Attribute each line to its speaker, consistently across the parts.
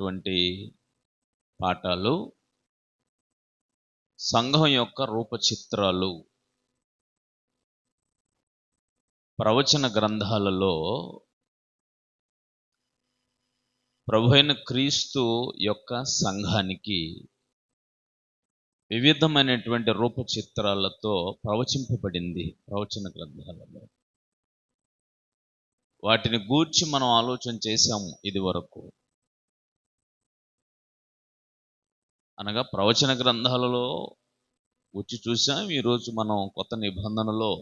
Speaker 1: చెప్పుకుంటున్నటువంటి పాఠాలు సంఘం యొక్క రూపచిత్రాలు. ప్రవచన గ్రంథాలలో ప్రభువైన క్రీస్తు యొక్క సంఘానికి వివిధమైనటువంటి రూపచిత్రాలతో ప్రవచింపబడింది ప్రవచన గ్రంథాలలో. వాటిని గూర్చి మనం ఆలోచన చేశాము ఇది వరకు. అనగా ప్రవచన గ్రంథాలలో వచ్చి చూసాం. ఈరోజు మనం కొత్త నిబంధనలో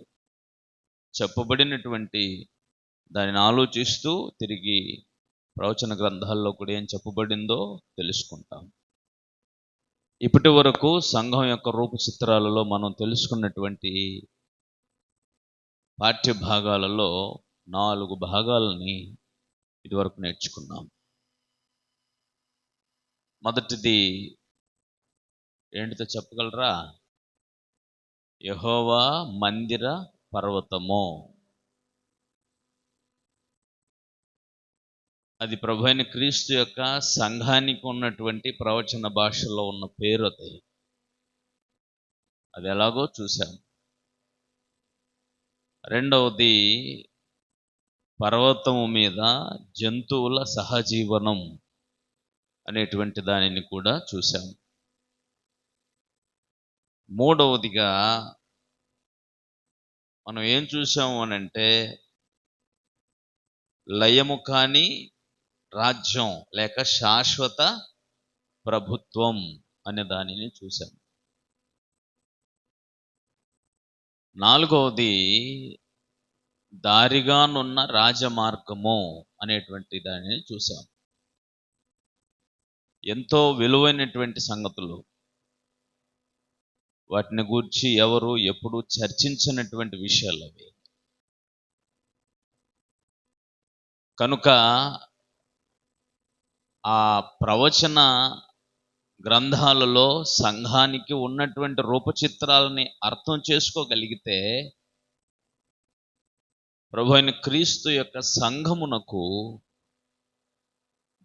Speaker 1: చెప్పబడినటువంటి దానిని ఆలోచిస్తూ తిరిగి ప్రవచన గ్రంథాల్లో కూడా ఏం చెప్పబడిందో తెలుసుకుంటాం. ఇప్పటి వరకు సంఘం యొక్క రూపచిత్రాలలో మనం తెలుసుకున్నటువంటి పాఠ్య భాగాలలో 4 భాగాలని ఇదివరకు నేర్చుకున్నాం. మొదటిది ఏంటితో చెప్పగలరా? యెహోవా మందిర పర్వతము. అది ప్రభువైన క్రీస్తు యొక్క సంఘానికి ఉన్నటువంటి ప్రవచన భాషలో ఉన్న పేరు. అది ఎలాగో చూసాం. రెండవది పర్వతము మీద జంతువుల సహజీవనం అనేటువంటి దానిని కూడా చూసాం. మూడవదిగా మనం ఏం చూసాము అనంటే లయము కాని రాజ్యం లేక శాశ్వత ప్రభుత్వం అనే దానిని చూసాం. నాలుగవది దారిగానున్న రాజమార్గము అనేటువంటి దానిని చూసాం. ఎంతో విలువైనటువంటి సంగతులు. వాటిని గూర్చి ఎవరు ఎప్పుడు చర్చించినటువంటి విషయాలు అవి. కనుక ఆ ప్రవచన గ్రంథాలలో సంఘానికి ఉన్నటువంటి రూపచిత్రాలని అర్థం చేసుకోగలిగితే ప్రభువైన క్రీస్తు యొక్క సంఘమునకు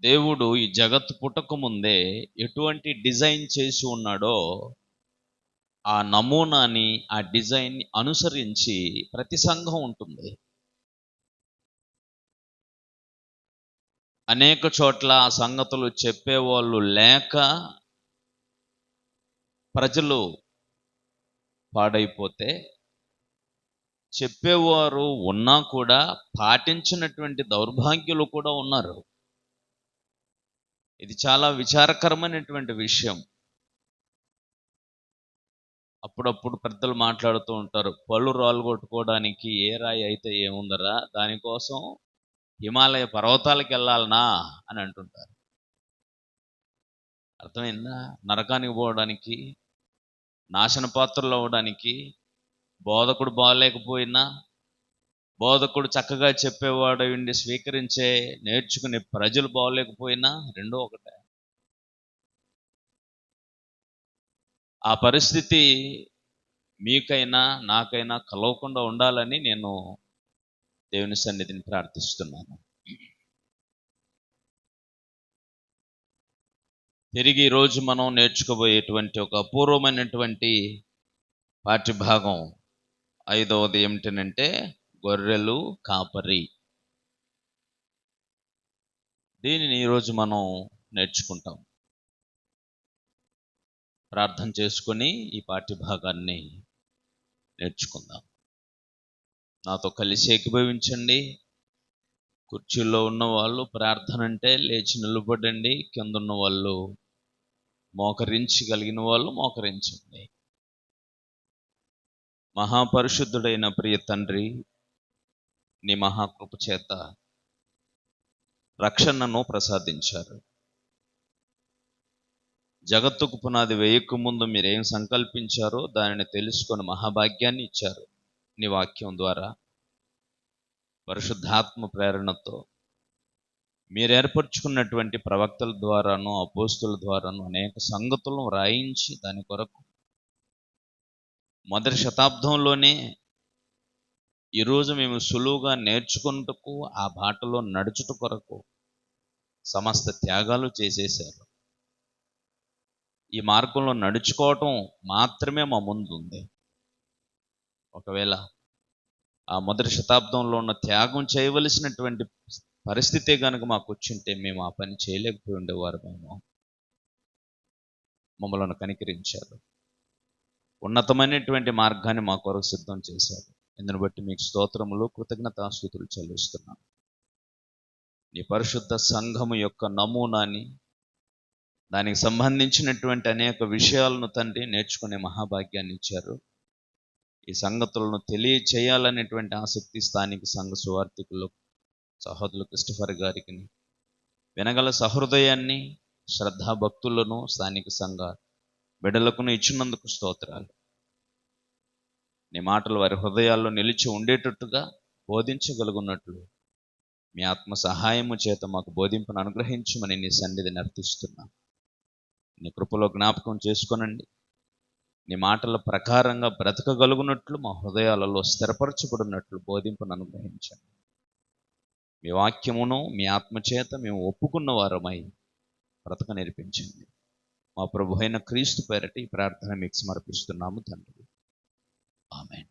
Speaker 1: దేవుడు ఈ జగత్తు పుట్టక ముందే ఎటువంటి డిజైన్ చేసి ఉన్నాడో ఆ నమూనాని, ఆ డిజైన్ని అనుసరించి ప్రతి సంఘం ఉంటుంది. అనేక చోట్ల ఆ సంగతులు చెప్పేవాళ్ళు లేక ప్రజలు పాడైపోతే, చెప్పేవారు ఉన్నా కూడా పాటించినటువంటి దౌర్భాగ్యులు కూడా ఉన్నారు. ఇది చాలా విచారకరమైనటువంటి విషయం. అప్పుడప్పుడు పెద్దలు మాట్లాడుతూ ఉంటారు, పళ్ళు రాళ్ళు కొట్టుకోవడానికి ఏ రాయి అయితే ఏముందరా, దానికోసం హిమాలయ పర్వతాలకు వెళ్ళాలనా అని అంటుంటారు. అర్థమైందా? నరకానికి పోవడానికి, నాశన పాత్రలు అవ్వడానికి, బోధకుడు బాగలేకపోయినా, బోధకుడు చక్కగా చెప్పేవాడు ఉండి స్వీకరించే నేర్చుకునే ప్రజలు బాగలేకపోయినా రెండో ఒకటే. ఆ పరిస్థితి మీకైనా నాకైనా కలవకుండా ఉండాలని నేను దేవుని సన్నిధిని ప్రార్థిస్తున్నాను. తిరిగి ఈరోజు మనం నేర్చుకోబోయేటువంటి ఒక అపూర్వమైనటువంటి పాఠ్యభాగం 5వది ఏమిటనంటే గొర్రెలు కాపరి. దీనిని ఈరోజు మనం నేర్చుకుంటాం. ప్రార్థన చేసుకొని ఈ పాఠ్యభాగాన్ని నేర్చుకుందాం. నాతో కలిసి ఏకీభవించండి. కుర్చీల్లో ఉన్న వాళ్ళు ప్రార్థన అంటే లేచి నిలబడండి. కింద ఉన్న వాళ్ళు మోకరించగలిగిన వాళ్ళు మోకరించండి. మహాపరిశుద్ధుడైన ప్రియ తండ్రి, నీ మహాకృప చేత రక్షణను ప్రసాదించారు. జగత్తుకు పునాది వేయక ముందు మీరేం సంకల్పించారో దానిని తెలుసుకొని మహాభాగ్యాన్ని ఇచ్చారు. నీ వాక్యం ద్వారా పరిశుద్ధాత్మ ప్రేరణతో మీరు ఏర్పరచుకున్నటువంటి ప్రవక్తల ద్వారాను అపోస్తుల ద్వారాను అనేక సంగతులను రాయించి దాని కొరకు మొదటి శతాబ్దంలోనే ఈరోజు మేము సులువుగా నేర్చుకున్నటకు, ఆ బాటలో నడుచుట కొరకు సమస్త త్యాగాలు చేసేశారు. ఈ మార్గంలో నడుచుకోవటం మాత్రమే మా ముందు ఉంది. ఒకవేళ ఆ మొదటి శతాబ్దంలో ఉన్న త్యాగం చేయవలసినటువంటి పరిస్థితే కనుక మాకు వచ్చింటే మేము ఆ పని చేయలేకపోయి ఉండేవారు. మమ్మల్ని కనికరించారు, ఉన్నతమైనటువంటి మార్గాన్ని మా కొరకు సిద్ధం చేశారు. ఇందుని బట్టి మీకు స్తోత్రములు, కృతజ్ఞతాస్తుతులు చెల్లిస్తున్నాను. నీ పరిశుద్ధ సంఘము యొక్క నమూనాని, దానికి సంబంధించినటువంటి అనేక విషయాలను తండ్రి నేర్చుకునే మహాభాగ్యాన్ని ఇచ్చారు. ఈ సంగతులను తెలియచేయాలనేటువంటి ఆసక్తి స్థానిక సంఘ సువార్థికులు సహోదరులు క్రిస్టఫర్ గారికి, వినగల సహృదయాన్ని, శ్రద్ధాభక్తులను స్థానిక సంఘ బిడ్డలకును ఇచ్చినందుకు స్తోత్రాలు. నీ మాటలు వారి హృదయాల్లో నిలిచి ఉండేటట్టుగా బోధించగలుగున్నట్లు మీ ఆత్మ సహాయము చేత మాకు బోధింపును అనుగ్రహించమని నీ సన్నిధిని అర్థిస్తున్నా. నీ కృపలో జ్ఞాపకం చేసుకొనండి. నీ మాటల ప్రకారంగా బ్రతకగలుగునట్లు మా హృదయాలలో స్థిరపరచబడినట్లు బోధింపును అనుగ్రహించండి. మీ వాక్యమును మీ ఆత్మచేత మేము ఒప్పుకున్న వారమై బ్రతక నేర్పించండి. మా ప్రభు అయిన క్రీస్తు పేరటి ఈ ప్రార్థన మీకు సమర్పిస్తున్నాము తండ్రి. ఆమేన్.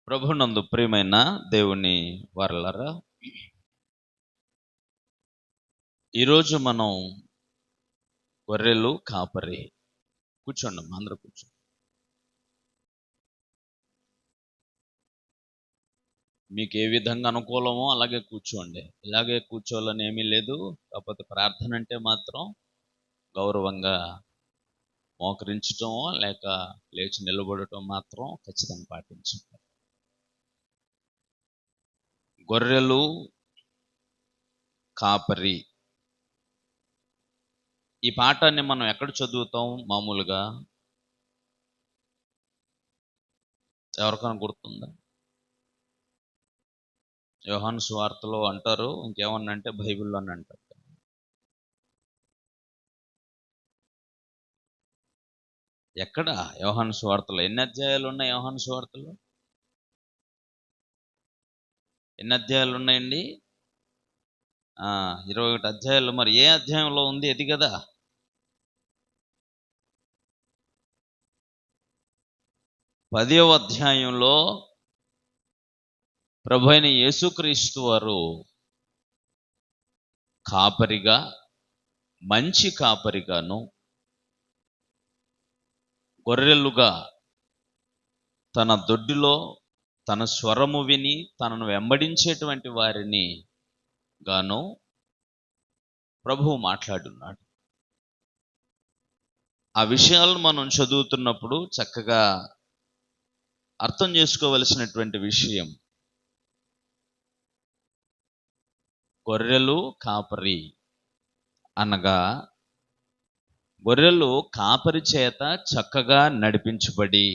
Speaker 1: ప్రభునందు ప్రియమైన దేవుని వారలారా, ఈరోజు మనం గొర్రెలు కాపరి. కూర్చోండి, అందరూ కూర్చోండి. మీకు ఏ విధంగా అనుకూలమో అలాగే కూర్చోండి. ఇలాగే కూర్చోవాలని ఏమీ లేదు. కాకపోతే ప్రార్థన అంటే మాత్రం గౌరవంగా మోకరించటమో లేక లేచి నిలబడటం మాత్రం ఖచ్చితంగా పాటించండి. గొర్రెలు కాపరి, ఈ పాఠాన్ని మనం ఎక్కడ చదువుతాం మామూలుగా? ఎవరికైనా గుర్తుందా? యోహాను సువార్తలో అంటారు, ఇంకేమన్నా అంటే బైబిల్లో అని అంటారు. ఎక్కడ? యోహాను సువార్తలో ఎన్ని అధ్యాయాలు ఉన్నాయి? యోహాను సువార్తలో ఎన్ని అధ్యాయాలు ఉన్నాయండి? 21 అధ్యాయాలు. మరి ఏ అధ్యాయంలో ఉంది? అది కదా. పదవ అధ్యాయంలో ప్రభు అయిన యేసుక్రీస్తు వారు కాపరిగా, మంచి కాపరిగాను, గొర్రెలుగా తన దొడ్డిలో తన స్వరము విని తనను వెంబడించేటువంటి వారిని గాను ప్రభువు మాట్లాడున్నాడు. ఆ విషయాలను మనం చదువుతున్నప్పుడు చక్కగా అర్థం చేసుకోవలసినటువంటి విషయం, గొర్రెలు కాపరి అనగా గొర్రెలు కాపరి చేత చక్కగా నడిపించబడి,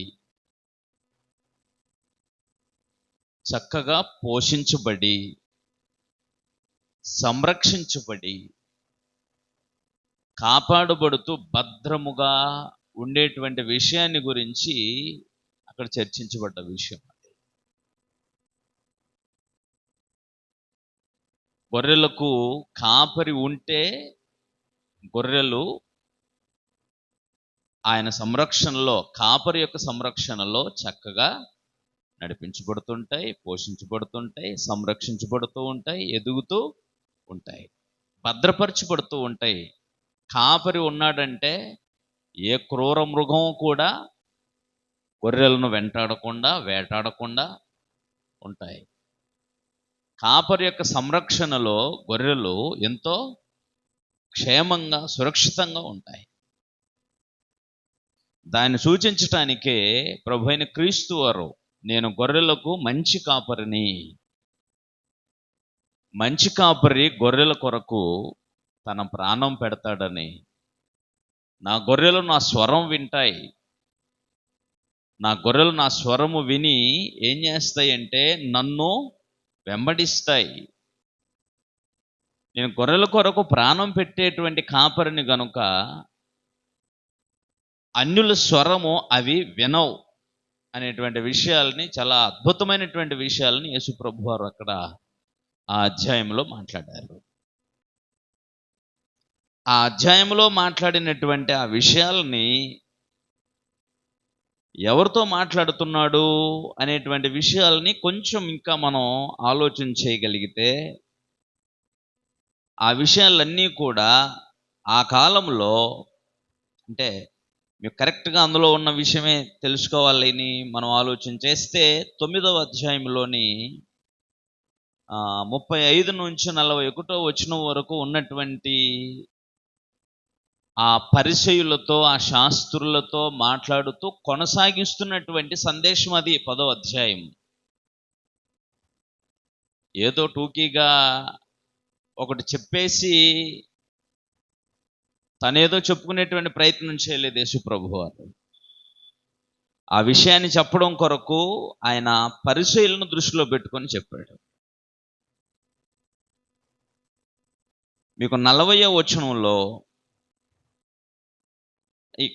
Speaker 1: చక్కగా పోషించబడి, సంరక్షించబడి, కాపాడబడుతూ భద్రముగా ఉండేటువంటి విషయాన్ని గురించి అక్కడ చర్చించబడ్డ విషయం. గొర్రెలకు కాపరి ఉంటే గొర్రెలు ఆయన సంరక్షణలో, కాపరి యొక్క సంరక్షణలో చక్కగా నడిపించబడుతుంటాయి, పోషించబడుతుంటాయి, సంరక్షించబడుతూ ఉంటాయి, ఎదుగుతూ ఉంటాయి, భద్రపరచబడుతూ ఉంటాయి. కాపరి ఉన్నాడంటే ఏ క్రూర మృగం కూడా గొర్రెలను వెంటాడకుండా, వేటాడకుండా ఉంటాయి. కాపరి యొక్క సంరక్షణలో గొర్రెలు ఎంతో క్షేమంగా, సురక్షితంగా ఉంటాయి. దాన్ని సూచించటానికే ప్రభు అయిన క్రీస్తు వారు, నేను గొర్రెలకు మంచి కాపరిని, మంచి కాపరి గొర్రెల కొరకు తన ప్రాణం పెడతాడని, నా గొర్రెలు నా స్వరం వింటాయి, నా గొర్రెలు నా స్వరము విని ఏం చేస్తాయంటే నన్ను వెంబడిస్తాయి. నేను గొర్రెల కొరకు ప్రాణం పెట్టేటువంటి కాపరిని గనుక అన్యుల స్వరము అవి వినవు అనేటువంటి విషయాల్ని, చాలా అద్భుతమైనటువంటి విషయాలని యేసు ప్రభు వారు అక్కడ ఆ అధ్యాయంలో మాట్లాడారు. ఆ అధ్యాయంలో మాట్లాడినటువంటి ఆ విషయాల్ని ఎవరితో మాట్లాడుతున్నాడు అనేటువంటి విషయాల్ని కొంచెం ఇంకా మనం ఆలోచన చేయగలిగితే, ఆ విషయాలన్నీ కూడా ఆ కాలంలో, అంటే మీకు కరెక్ట్గా అందులో ఉన్న విషయమే తెలుసుకోవాలని మనం ఆలోచన చేస్తే 9వ అధ్యాయంలోని 35 నుంచి 41 వచనం వరకు ఉన్నటువంటి ఆ పరిసయ్యులతో, ఆ శాస్త్రులతో మాట్లాడుతూ కొనసాగిస్తున్నటువంటి సందేశం అది 10వ అధ్యాయం. ఏదో టూకీగా ఒకటి చెప్పేసి తనేదో చెప్పుకునేటువంటి ప్రయత్నం చేయలేదు యేసు ప్రభువారు. ఆ విషయాన్ని చెప్పడం కొరకు ఆయన పరిసయ్యులను దృష్టిలో పెట్టుకొని చెప్పాడు. మీకు 40వ వచనంలో,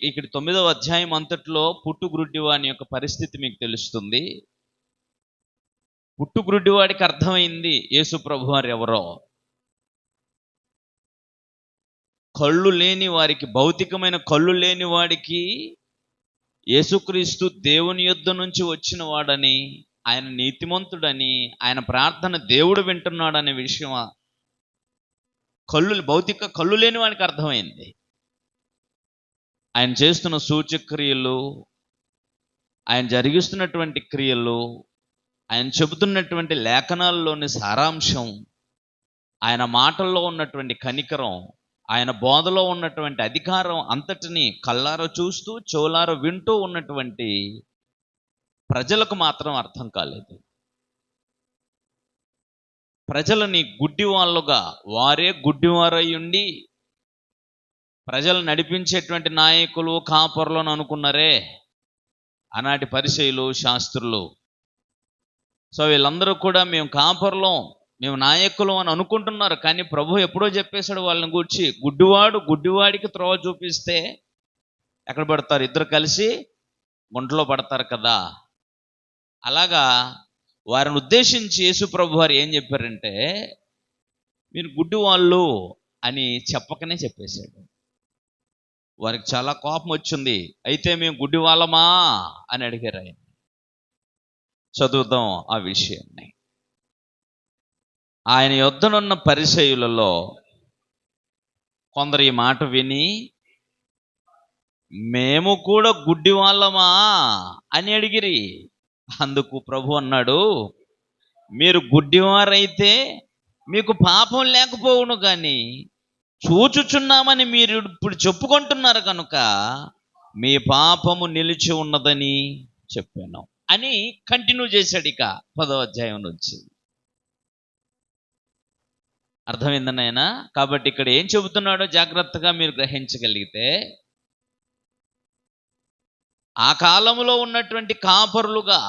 Speaker 1: ఇక్కడ 9వ అధ్యాయం అంతట్లో పుట్టుగ్రుడ్డివాని యొక్క పరిస్థితి మీకు తెలుస్తుంది. పుట్టుగ్రుడ్డివాడికి అర్థమైంది యేసు ప్రభువారు ఎవరో. కళ్ళు లేని వారికి, భౌతికమైన కళ్ళు లేని వాడికి యేసుక్రీస్తు దేవుని యొద్ద నుంచి వచ్చిన వాడని, ఆయన నీతిమంతుడని, ఆయన ప్రార్థన దేవుడు వింటున్నాడనే విషయం భౌతిక కళ్ళు లేని వాడికి అర్థమైంది. ఆయన చేస్తున్న సూచక్రియలు, ఆయన జరిగిస్తున్నటువంటి క్రియలు, ఆయన చెబుతున్నటువంటి లేఖనాల్లోని సారాంశం, ఆయన మాటల్లో ఉన్నటువంటి కనికరం, ఆయన బోధలో ఉన్నటువంటి అధికారం అంతటిని కళ్ళార చూస్తూ చెవులార వింటూ ఉన్నటువంటి ప్రజలకు మాత్రం అర్థం కాలేదు. ప్రజలని గుడ్డివాళ్ళుగా, వారే గుడ్డివారై ఉండి ప్రజలు నడిపించేటువంటి నాయకులు, కాపరులు అని అనుకున్నారే ఆనాటి పరిసయ్యులు, శాస్త్రులు. సో వీళ్ళందరూ కూడా మేము కాపరులం, మేము నాయకులం అని అనుకుంటున్నారు. కానీ ప్రభు ఎప్పుడో చెప్పేశాడు వాళ్ళని గూర్చి, గుడ్డివాడికి త్రోవ చూపిస్తే ఎక్కడ పడతారు? ఇద్దరు కలిసి గుంటలో పడతారు కదా. అలాగా వారిని ఉద్దేశించి యేసు ప్రభు వారు ఏం చెప్పారంటే, మీరు గుడ్డివాళ్ళు అని చెప్పకనే చెప్పేశాడు. వారికి చాలా కోపం వచ్చింది. అయితే మేము గుడ్డివాళ్ళమా అని అడిగారు ఆయన. చదువుదాం ఆ విషయాన్ని. ఆయన యొద్దనున్న పరిసయ్యులలో కొందరు ఈ మాట విని, మేము కూడా గుడ్డివాళ్ళమా అని అడిగిరి. అందుకు ప్రభు అన్నాడు, మీరు గుడ్డివారైతే మీకు పాపం లేకపోవును, కానీ చూచుచున్నామని మీరు ఇప్పుడు చెప్పుకుంటున్నారు కనుక మీ పాపము నిలిచి ఉన్నదని చెప్పాను అని కంటిన్యూ చేశాడు. ఇక 10వ అధ్యాయం నుంచి అర్థమైందని ఆయన. కాబట్టి ఇక్కడ ఏం చెబుతున్నాడో జాగ్రత్తగా మీరు గ్రహించగలిగితే, ఆ కాలంలో ఉన్నటువంటి కాపరులుగా,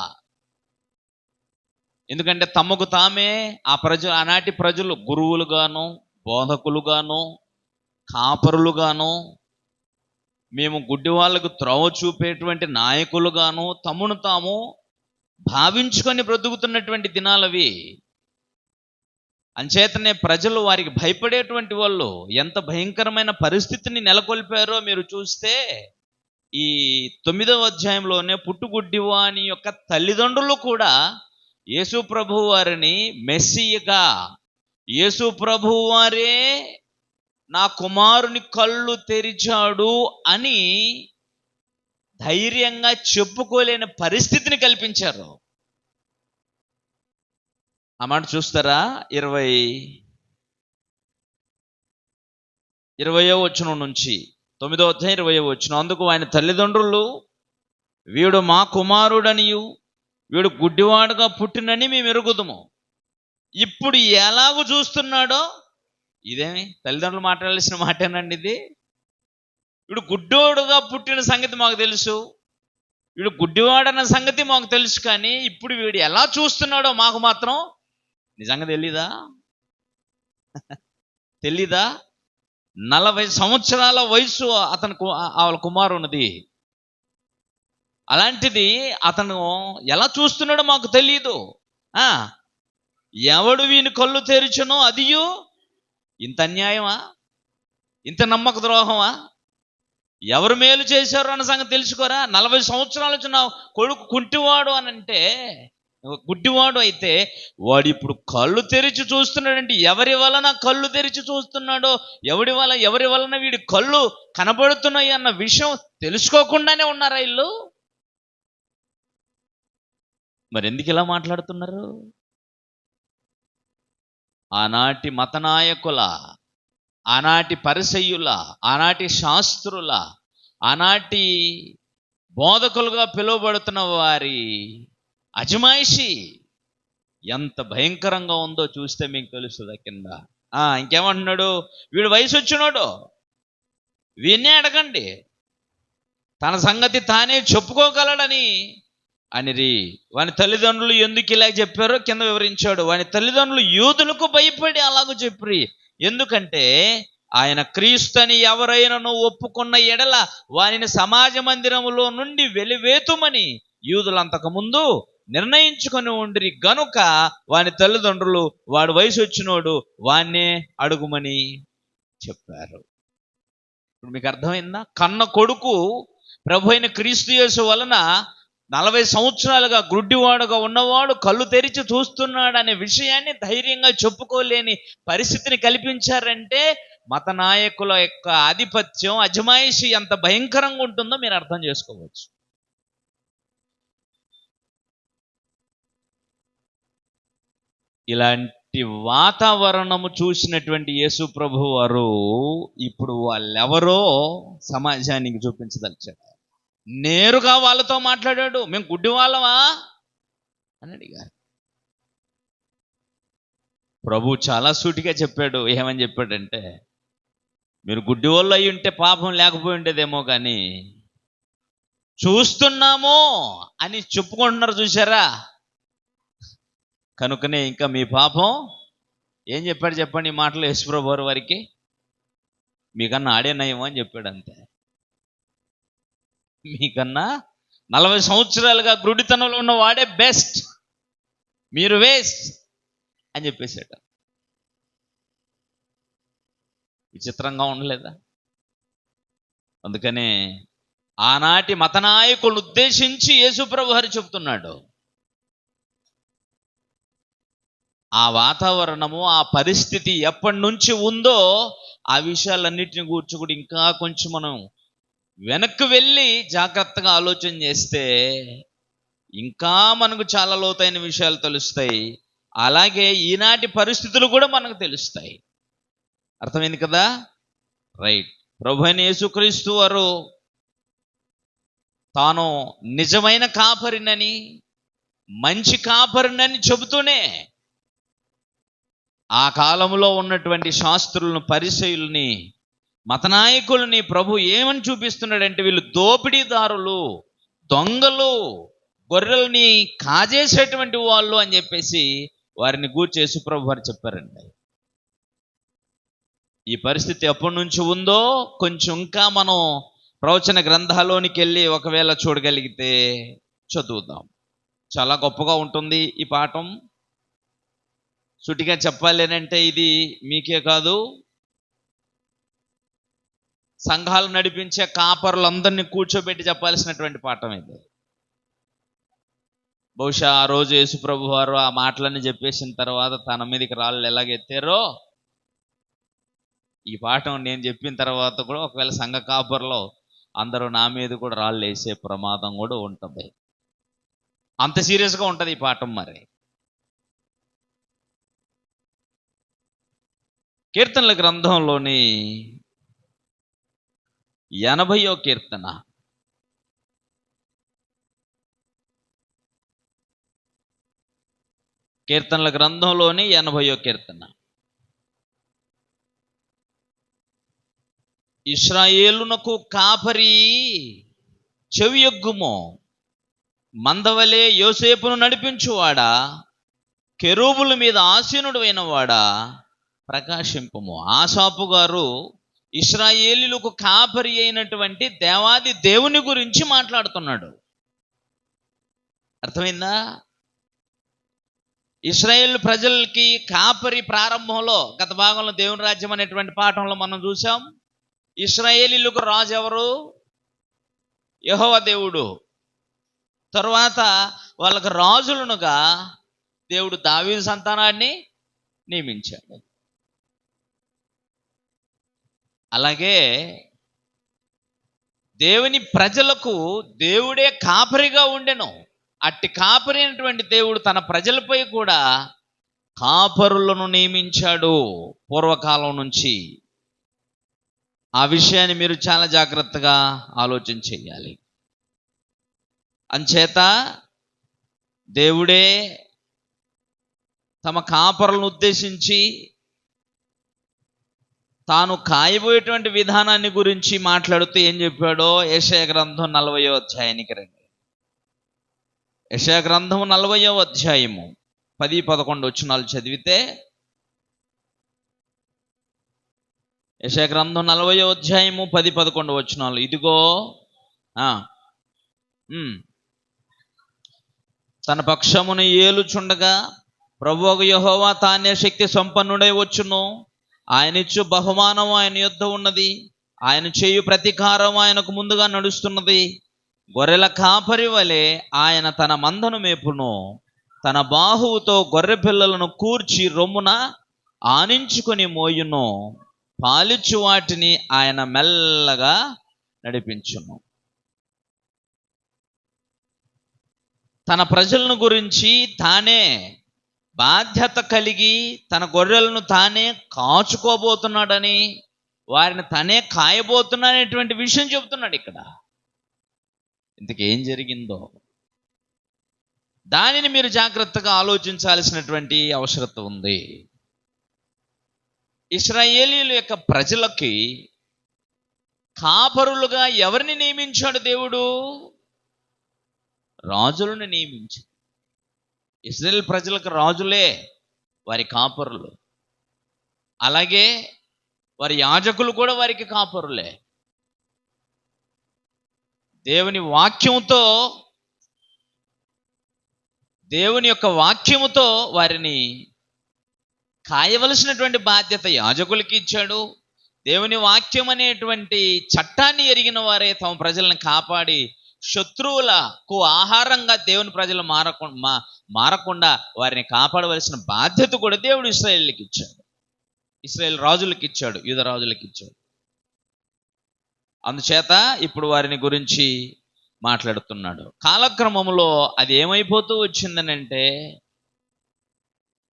Speaker 1: ఎందుకంటే తమకు తామే ఆనాటి ప్రజలు గురువులుగాను, బోధకులుగాను, కాపరులుగాను, మేము గుడ్డి వాళ్ళకు త్రోవ చూపేటువంటి నాయకులుగాను తమను తాము భావించుకొని బ్రతుకుతున్నటువంటి దినాలవి. అంచేతనే ప్రజలు వారికి భయపడేటువంటి వాళ్ళు ఎంత భయంకరమైన పరిస్థితిని నెలకొల్పారో మీరు చూస్తే, ఈ 9వ అధ్యాయంలోనే పుట్టుగుడ్డివాని యొక్క తల్లిదండ్రులు కూడా యేసు ప్రభువు వారిని మెస్సియగా, యేసు ప్రభువు వారే నా కుమారుని కళ్ళు తెరిచాడు అని ధైర్యంగా చెప్పుకోలేని పరిస్థితిని కల్పించారు. ఆ మాట చూస్తారా? 20వ వచనం నుంచి 9వ అధ్యాయం 20వ వచనం. అందుకు ఆయన తల్లిదండ్రులు, వీడు మా కుమారుడనియు వీడు గుడ్డివాడుగా పుట్టినని మేము ఎరుగుదుము. ఇప్పుడు ఎలాగూ చూస్తున్నాడో, ఇదేమి తల్లిదండ్రులు మాట్లాడాల్సిన మాటేనండి ఇది. వీడు గుడ్డోడుగా పుట్టిన సంగతి మాకు తెలుసు, వీడు గుడ్డివాడన్న సంగతి మాకు తెలుసు, కానీ ఇప్పుడు వీడు ఎలా చూస్తున్నాడో మాకు మాత్రం నిజంగా తెలీదా? తెలీదా? 40 సంవత్సరాల వయసు వాళ్ళ కుమారునిది. అలాంటిది అతను ఎలా చూస్తున్నాడో మాకు తెలియదు. ఎవడు వీని కళ్ళు తెరిచునో అదియు ఇంత అన్యాయమా, ఇంత నమ్మక ద్రోహమా? ఎవరు మేలు చేశారు అన్న సంగతి తెలుసుకోరా? 40 సంవత్సరాలు వచ్చిన కొడుకు కుంటివాడు అని అంటే, గుడ్డివాడు అయితే వాడు ఇప్పుడు కళ్ళు తెరిచి చూస్తున్నాడంటే ఎవరి వలన కళ్ళు తెరిచి చూస్తున్నాడో, ఎవరి వలన వీడి కళ్ళు కనబడుతున్నాయి అన్న విషయం తెలుసుకోకుండానే ఉన్నారా వీళ్ళు? మరి ఎందుకు ఇలా మాట్లాడుతున్నారు? ఆనాటి మత నాయకుల, ఆనాటి పరిసయ్యుల, ఆనాటి శాస్త్రుల, ఆనాటి బోధకులుగా పిలువబడుతున్న వారి అజమాయిషి ఎంత భయంకరంగా ఉందో చూస్తే మీకు తెలుస్తుంది. కింద ఇంకేమంటున్నాడు? వీడు వయసు వచ్చినోడు, వీన్నే అడగండి, తన సంగతి తానే చెప్పుకోగలడని అనిరి. వాని తల్లిదండ్రులు ఎందుకు ఇలా చెప్పారో కింద వివరించాడు. వాని తల్లిదండ్రులు యూదులకు భయపడి అలాగూ చెప్పి, ఎందుకంటే ఆయన క్రీస్తుని ఎవరైనాను ఒప్పుకున్న ఎడల వానిని సమాజ మందిరములో నుండి వెలివేతుమని యూదులంతకుముందు నిర్ణయించుకొని ఉండిరి గనుక వాని తల్లిదండ్రులు వాడు వయసు వచ్చినోడు వాన్నే అడుగుమని చెప్పారు. ఇప్పుడు మీకు అర్థమైందా? కన్న కొడుకు ప్రభు అయిన క్రీస్తు యేసు వలన 40 సంవత్సరాలుగా గుడ్డివాడుగా ఉన్నవాడు కళ్ళు తెరిచి చూస్తున్నాడు అనే విషయాన్ని ధైర్యంగా చెప్పుకోలేని పరిస్థితిని కల్పించారంటే మత నాయకుల యొక్క ఆధిపత్యం, అజమాయిషి ఎంత భయంకరంగా ఉంటుందో మీరు అర్థం చేసుకోవచ్చు. ఇలాంటి వాతావరణము చూసినటువంటి యేసు ప్రభు వారు ఇప్పుడు వాళ్ళెవరో సమాజానికి చూపించదలిచాడు. నేరుగా వాళ్ళతో మాట్లాడాడు. మేము గుడ్డి వాళ్ళమా అని అడిగారు. ప్రభు చాలా సూటిగా చెప్పాడు. ఏమని చెప్పాడంటే, మీరు గుడ్డి వాళ్ళు అయి ఉంటే పాపం లేకపోయి ఉండేదేమో, కానీ చూస్తున్నాము అని చెప్పుకుంటున్నారు చూసారా, కనుకనే ఇంకా మీ పాపం ఏం చెప్పాడు చెప్పండి ఈ మాటలు యేసుప్రభు వారి వారికి? మీకన్నా ఆడే నయం అని చెప్పాడు. అంతే. మీకన్నా 40 సంవత్సరాలుగా గుడితనంలో ఉన్న వాడే బెస్ట్, మీరు వేస్ట్ అని చెప్పేశాడు. విచిత్రంగా ఉండలేదా? అందుకనే ఆనాటి మత నాయకులను ఉద్దేశించి యేసుప్రభు వారు చెప్తున్నాడు. ఆ వాతావరణము, ఆ పరిస్థితి ఎప్పటి నుంచి ఉందో ఆ విషయాలన్నిటిని కూర్చు కూడా ఇంకా కొంచెం మనం వెనక్కి వెళ్ళి జాగ్రత్తగా ఆలోచన చేస్తే ఇంకా మనకు చాలా లోతైన విషయాలు తెలుస్తాయి. అలాగే ఈనాటి పరిస్థితులు కూడా మనకు తెలుస్తాయి. అర్థమైంది కదా? రైట్. ప్రభువైన యేసుక్రీస్తు వారు తాను నిజమైన కాపరినని, మంచి కాపరినని చెబుతూనే ఆ కాలంలో ఉన్నటువంటి శాస్త్రులను, పరిసయ్యుల్ని, మతనాయకుల్ని ప్రభు ఏమని చూపిస్తున్నాడంటే, వీళ్ళు దోపిడీదారులు, దొంగలు, గొర్రెల్ని కాజేసేటువంటి వాళ్ళు అని చెప్పేసి వారిని గూర్చి యేసుప్రభు వారు చెప్పారండి. ఈ పరిస్థితి ఎప్పటి నుంచి ఉందో కొంచెం ఇంకా మనం ప్రవచన గ్రంథాల్లోనికి వెళ్ళి ఒకవేళ చూడగలిగితే చదువుదాం. చాలా గొప్పగా ఉంటుంది ఈ పాఠం. సుటిగా చెప్పాలి అంటే ఇది మీకే కాదు, సంఘాలు నడిపించే కాపరులందరినీ కూర్చోబెట్టి చెప్పాల్సినటువంటి పాఠం ఇది. బహుశా ఆ రోజు యేసుప్రభు వారు ఆ మాటలన్నీ చెప్పేసిన తర్వాత తన మీదకి రాళ్ళు ఎలాగెత్తారో, ఈ పాఠం నేను చెప్పిన తర్వాత కూడా ఒకవేళ సంఘ కాపర్లో అందరూ నా మీద కూడా రాళ్ళు వేసే ప్రమాదం కూడా ఉంటుంది. అంత సీరియస్గా ఉంటుంది ఈ పాఠం. మరి కీర్తనల గ్రంథంలోని 80వ కీర్తన, కీర్తనల గ్రంథంలోని 80వ కీర్తన. ఇశ్రాయేలునకు కాపరి చెవియొగ్గుము, మందవలే యోసేపును నడిపించువాడా, కెరూబుల మీద ఆసీనుడు అయిన వాడా ప్రకాశింపుము. ఆసాపు గారు ఇశ్రాయేలీలకు కాపరి అయినటువంటి దేవాది దేవుని గురించి మాట్లాడుతున్నాడు. అర్థమైందా? ఇశ్రాయేలు ప్రజలకి కాపరి ప్రారంభంలో గత భాగంలో దేవుని రాజ్యం అనేటువంటి పాఠంలో మనం చూసాం. ఇశ్రాయేలీలకు రాజు ఎవరు? యెహోవా దేవుడు. తరువాత వాళ్ళకి రాజులనుగా దేవుడు దావీదు సంతానాన్ని నియమించాడు. అలాగే దేవుని ప్రజలకు దేవుడే కాపరిగా ఉండెను. అట్టి కాపరి అయినటువంటి దేవుడు తన ప్రజలపై కూడా కాపరులను నియమించాడు పూర్వకాలం నుంచి. ఆ విషయాన్ని మీరు చాలా జాగ్రత్తగా ఆలోచన చేయాలి. అంచేత దేవుడే తమ కాపరులను ఉద్దేశించి తాను కాయబోయేటువంటి విధానాన్ని గురించి మాట్లాడుతూ ఏం చెప్పాడో యెషయా గ్రంథం 40వ అధ్యాయానికి రండి. యెషయా గ్రంథం 40వ అధ్యాయము 10-11 వచనాలు చదివితే, యెషయా గ్రంథం 40వ అధ్యాయము 10-11 వచనాలు. ఇదిగో తన పక్షమును ఏలుచుండగా ప్రభువగు యెహోవా తానే శక్తి సంపన్నుడై వచ్చును. ఆయనిచ్చు బహుమానం ఆయన యుద్ధ ఉన్నది. ఆయన చేయు ప్రతీకారం ఆయనకు ముందుగా నడుస్తున్నది. గొర్రెల కాపరి వలె ఆయన తన మందను మేపును. తన బాహువుతో గొర్రె పిల్లలను కూర్చి రొమ్మున ఆనించుకొని మోయును. పాలిచ్చు వాటిని ఆయన మెల్లగా నడిపించును. తన ప్రజలను గురించి తానే బాధ్యత కలిగి తన గొర్రెలను తానే కాచుకోబోతున్నాడని, వారిని తనే కాయబోతున్నాడనేటువంటి విషయం చెబుతున్నాడు ఇక్కడ. ఇంతకేం జరిగిందో దానిని మీరు జాగ్రత్తగా ఆలోచించాల్సినటువంటి అవసరత ఉంది. ఇశ్రాయేలీయుల యొక్క ప్రజలకి కాపరులుగా ఎవరిని నియమించాడు దేవుడు? రాజులను నియమించాడు. ఇశ్రాయేలు ప్రజలకు రాజులే వారి కాపరులు. అలాగే వారి యాజకులు కూడా వారికి కాపరులే. దేవుని వాక్యముతో, దేవుని యొక్క వాక్యముతో వారిని కాయవలసినటువంటి బాధ్యత యాజకులకి ఇచ్చాడు. దేవుని వాక్యం అనేటువంటి చట్టాన్ని ఎరిగిన వారే తమ ప్రజలను కాపాడి శత్రువులకు ఆహారంగా దేవుని ప్రజలు మారకుండా వారిని కాపాడవలసిన బాధ్యత కూడా దేవుడు ఇశ్రాయేలుకి ఇచ్చాడు. ఇశ్రాయేలు రాజులకు ఇచ్చాడు, యూదా రాజులకు ఇచ్చాడు. అందుచేత ఇప్పుడు వారిని గురించి మాట్లాడుతున్నాడు. కాలక్రమంలో అది ఏమైపోతూ వచ్చిందనంటే,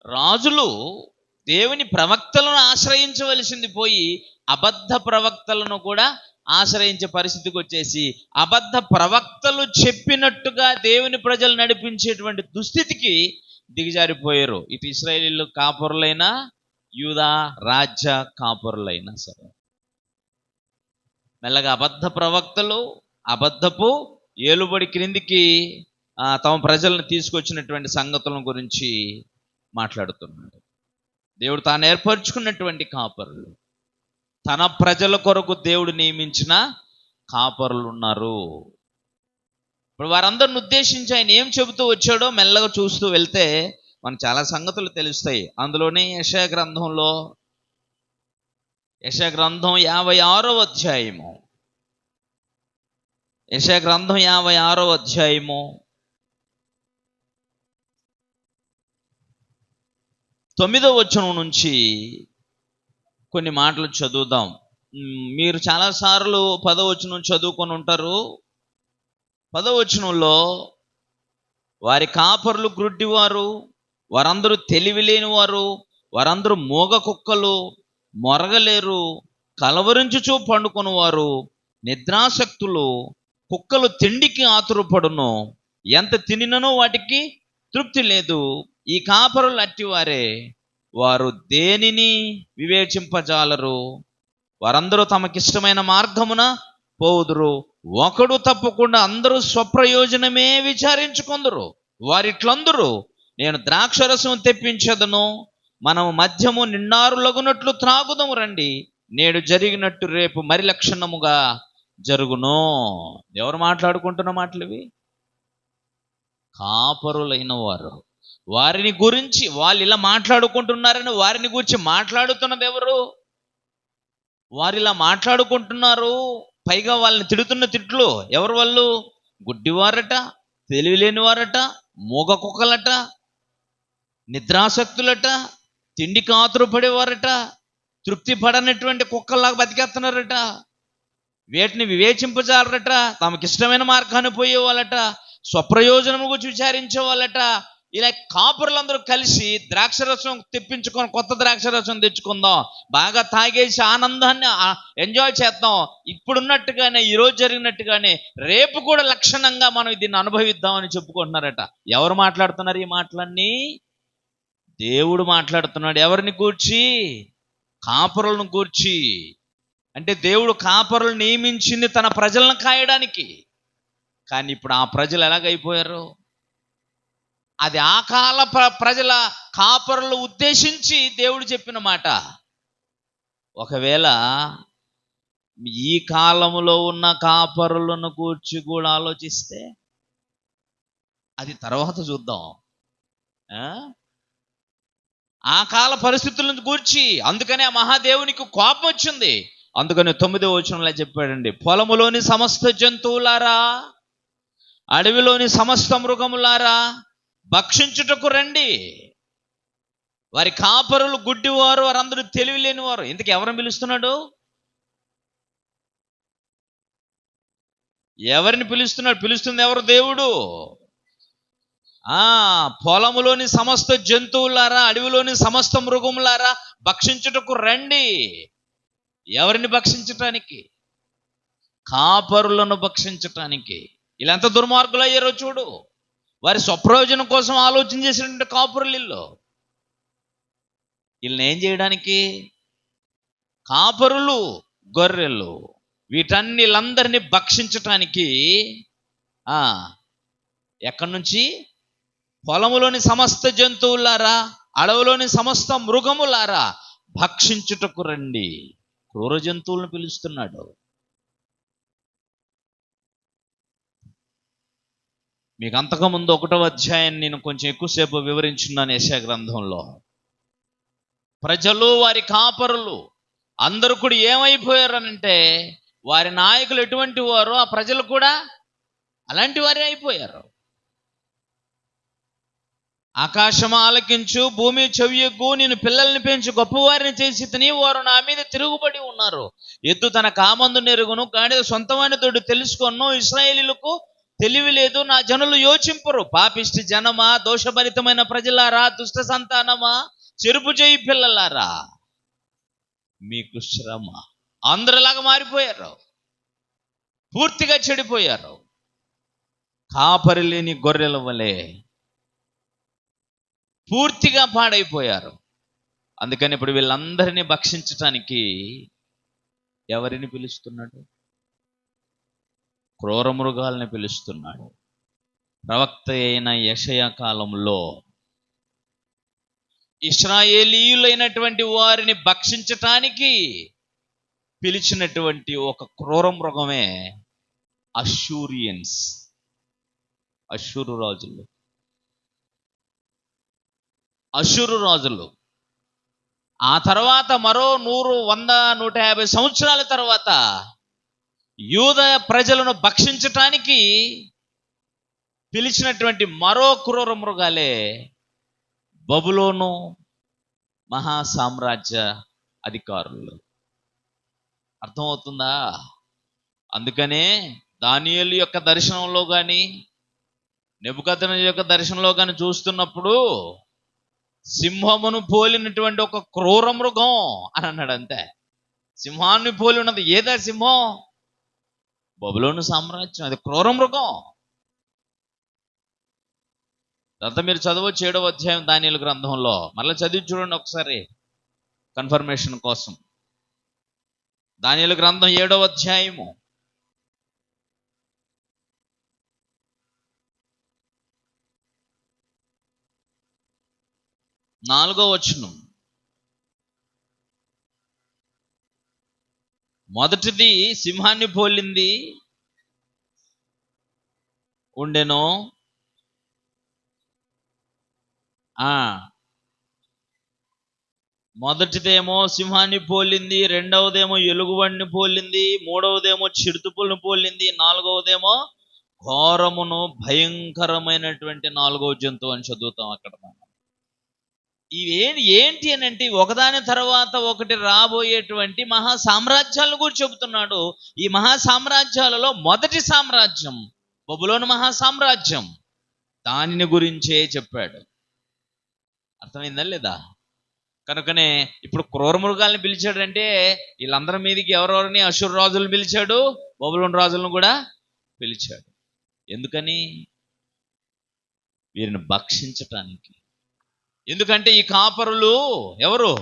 Speaker 1: రాజులు దేవుని ప్రవక్తలను ఆశ్రయించవలసింది పోయి అబద్ధ ప్రవక్తలను కూడా ఆశ్రయించే పరిస్థితికి వచ్చేసి అబద్ధ ప్రవక్తలు చెప్పినట్టుగా దేవుని ప్రజలు నడిపించేటువంటి దుస్థితికి దిగజారిపోయారు. ఇటు ఇశ్రాయేలీయులు కాపురులైనా యూదా రాజ్య కాపురులైనా సరే మెల్లగా అబద్ధ ప్రవక్తలు అబద్ధపు ఏలుబడి క్రిందికి తమ ప్రజలను తీసుకొచ్చినటువంటి సంగతుల గురించి మాట్లాడుతున్నాడు. దేవుడు తాను ఏర్పరచుకున్నటువంటి కాపరులు, తన ప్రజల కొరకు దేవుడు నియమించిన కాపరులు ఉన్నారు. ఇప్పుడు వారందరిని ఉద్దేశించి ఆయన ఏం చెబుతూ వచ్చాడో మెల్లగా చూస్తూ వెళ్తే మనకు చాలా సంగతులు తెలుస్తాయి. అందులోనే యెషయా గ్రంథం 56వ అధ్యాయము, యెషయా గ్రంథం 56వ అధ్యాయము 9వ వచనం నుంచి కొన్ని మాటలు చదువుదాం. మీరు చాలాసార్లు 10వ వచనం చదువుకొని ఉంటారు. 10వ వచనంలో వారి కాపరులు గ్రుడ్డివారు, వారందరూ తెలివి లేని వారు, వారందరూ మూగ కుక్కలు, మొరగలేరు, కలవరించుచూ పండుకొని వారు, నిద్రాసక్తులు, కుక్కలు తిండికి ఆతురపడును, ఎంత తినిననో వాటికి తృప్తి లేదు. ఈ కాపరులు అట్టివారే, వారు దేనిని వివేచింపజాలరు. వారందరూ తమకిష్టమైన మార్గమున పోదురు, ఒకడు తప్పకుండా అందరూ స్వప్రయోజనమే విచారించుకొందురు. వారిట్లందరూ, నేను ద్రాక్షరసం తెప్పించదను, మనము మద్యము నిన్నారులగునట్లు త్రాగుదము రండి, నేడు జరిగినట్టు రేపు మరి లక్షణముగా జరుగును. ఎవరు మాట్లాడుకుంటున్న మాటలు ఇవి? కాపరులైన వారు. వారిని గురించి వాళ్ళు ఇలా మాట్లాడుకుంటున్నారని వారిని గురించి మాట్లాడుతున్నది ఎవరు? వారు ఇలా మాట్లాడుకుంటున్నారు, పైగా వాళ్ళని తిడుతున్న తిట్లు ఎవరు? వాళ్ళు గుడ్డివారట, తెలివిలేని వారట, మూగ కుక్కలట, నిద్రాసక్తులట, తిండికి ఆతురపడేవారట, తృప్తి పడనటువంటి కుక్కల్లాగా బతికేస్తున్నారట, వేటిని వివేచింపజాలరట, తమకిష్టమైన మార్గాన్ని పోయేవాళ్ళట, స్వప్రయోజనము గురించి విచారించే వాళ్ళట. ఇలా కాపురులందరూ కలిసి ద్రాక్షరసం తెప్పించుకొని కొత్త ద్రాక్షరసం తెచ్చుకుందాం, బాగా తాగేసి ఆనందాన్ని ఎంజాయ్ చేద్దాం, ఇప్పుడున్నట్టుగానే ఈరోజు జరిగినట్టుగానే రేపు కూడా లక్షణంగా మనం దీన్ని అనుభవిద్దామని చెప్పుకుంటున్నారట. ఎవరు మాట్లాడుతున్నారు ఈ మాటలన్నీ? దేవుడు మాట్లాడుతున్నాడు. ఎవరిని గూర్చి? కాపురులను గూర్చి. అంటే దేవుడు కాపరులు నియమించింది తన ప్రజలను కాయడానికి. కానీ ఇప్పుడు ఆ ప్రజలు ఎలాగైపోయారు? అది ఆ కాల ప్రజల కాపరులు ఉద్దేశించి దేవుడు చెప్పిన మాట. ఒకవేళ ఈ కాలములో ఉన్న కాపరులను గూర్చి కూడా ఆలోచిస్తే అది తర్వాత చూద్దాం. ఆ కాల పరిస్థితులను గూర్చి అందుకనే ఆ మహాదేవునికి కోపం వచ్చింది. అందుకని 9వ వచనంలో చెప్పాడండి, పొలములోని సమస్త జంతువులారా, అడవిలోని సమస్త మృగములారా, భక్షించుటకు రండి. వారి కాపరులు గుడ్డివారు, వారందరూ తెలివి లేనివారు. ఇంతకు ఎవరిని పిలుస్తున్నాడు? ఎవరిని పిలుస్తున్నాడు? పిలుస్తుంది ఎవరు? దేవుడు. పొలములోని సమస్త జంతువులారా, అడవిలోని సమస్త మృగములారా, భక్షించుటకు రండి. ఎవరిని భక్షించటానికి? కాపరులను భక్షించటానికి. ఇలా ఎంత దుర్మార్గులు అయ్యారో చూడు. వారి స్వప్రయోజనం కోసం ఆలోచన చేసినటువంటి కాపురులు వీళ్ళని ఏం చేయడానికి? కాపరులు, గొర్రెలు, వీటన్నిలందరినీ భక్షించటానికి. ఎక్కడి నుంచి? పొలములోని సమస్త జంతువులారా, అడవులోని సమస్త మృగములారా, భక్షించుటకు రండి. క్రూర జంతువులను పిలుస్తున్నాడు. మీకు అంతకుముందు 1వ అధ్యాయం నేను కొంచెం ఎక్కువసేపు వివరించున్నాను. యెషయా గ్రంథంలో ప్రజలు, వారి కాపరులు అందరూ కూడా ఏమైపోయారనంటే, వారి నాయకులు ఎటువంటి వారో ఆ ప్రజలు కూడా అలాంటి వారే అయిపోయారు. ఆకాశం ఆలకించు, భూమి చెవియొగ్గు, నేను పిల్లల్ని పెంచు, గొప్పవారిని చేసి తిని వారు నా మీద తిరుగుబడి ఉన్నారు. ఎద్దు తన కామందు నెరుగును, గాడిద సొంతమైన తోడు తెలుసుకొను. ఇశ్రాయేలీయులకు తెలివి లేదు, నా జనులు యోచింపరు. పాపిష్టి జనమా, దోషభరితమైన ప్రజలారా, దుష్ట సంతానమా, చెరుపు చేయి పిల్లలారా, మీకు శ్రమ. అందరిలాగా మారిపోయారు, పూర్తిగా చెడిపోయారు. కాపరి లేని గొర్రెల వలె పూర్తిగా పాడైపోయారు. అందుకని ఇప్పుడు వీళ్ళందరినీ భక్షించటానికి ఎవరిని పిలుస్తున్నాడు? క్రూర మృగాల్ని పిలుస్తున్నాడు. ప్రవక్త అయిన యెషయా కాలంలో ఇశ్రాయేలీయులైనటువంటి వారిని భక్షించటానికి పిలిచినటువంటి ఒక క్రూర మృగమే అష్షూరియన్స్, అష్షూరు రాజులు. అష్షూరు రాజులు ఆ తర్వాత మరో 100, 100, 150 సంవత్సరాల తర్వాత యూద ప్రజలను భక్షించటానికి పిలిచినటువంటి మరో క్రూర మృగాలే బబులోను మహాసామ్రాజ్య అధికారులు. అర్థమవుతుందా? అందుకనే దానియేలు యొక్క దర్శనంలో కానీ, నెబుకద్నెజరు యొక్క దర్శనంలో కానీ చూస్తున్నప్పుడు సింహమును పోలినటువంటి ఒక క్రూర మృగం అని అన్నాడు. అంతే, సింహాన్ని పోలి ఉన్నది. ఏదా సింహం? బబులోను సామ్రాజ్యం, అది క్రూర మృగం. అంతా మీరు చదవచ్చు 7వ అధ్యాయం దానియేలు గ్రంథంలో. మళ్ళీ చదివి చూడండి ఒకసారి కన్ఫర్మేషన్ కోసం. దానియేలు గ్రంథం 7వ అధ్యాయము 4వ వచనం. మొదటిది సింహాన్ని పోలింది ఉండెను, ఆ మొదటిదేమో సింహాన్ని పోలింది, రెండవదేమో ఎలుగుబండిని పోలింది, మూడవదేమో చిరుతుపులను పోలింది, నాలుగవదేమో ఘోరమును భయంకరమైనటువంటి నాలుగవ జంతువు అని చదువుతాం అక్కడ. ఏంటి అని అంటే ఒకదాని తర్వాత ఒకటి రాబోయేటువంటి మహా సామ్రాజ్యాలను గురించి చెబుతున్నాడు. ఈ మహా సామ్రాజ్యాలలో మొదటి సామ్రాజ్యం బబులోను మహా సామ్రాజ్యం, దానిని గురించే చెప్పాడు. అర్థమైందా లేదా? కనుకనే ఇప్పుడు క్రూర మృగాల్ని పిలిచాడంటే వీళ్ళందరి మీదకి ఎవరెవరిని? అషూరు రాజులను పిలిచాడు, బబులోను రాజులను కూడా పిలిచాడు. ఎందుకని? వీరిని భక్షించటానికి. ఎందుకంటే ఈ కాపరులు ఎవరు?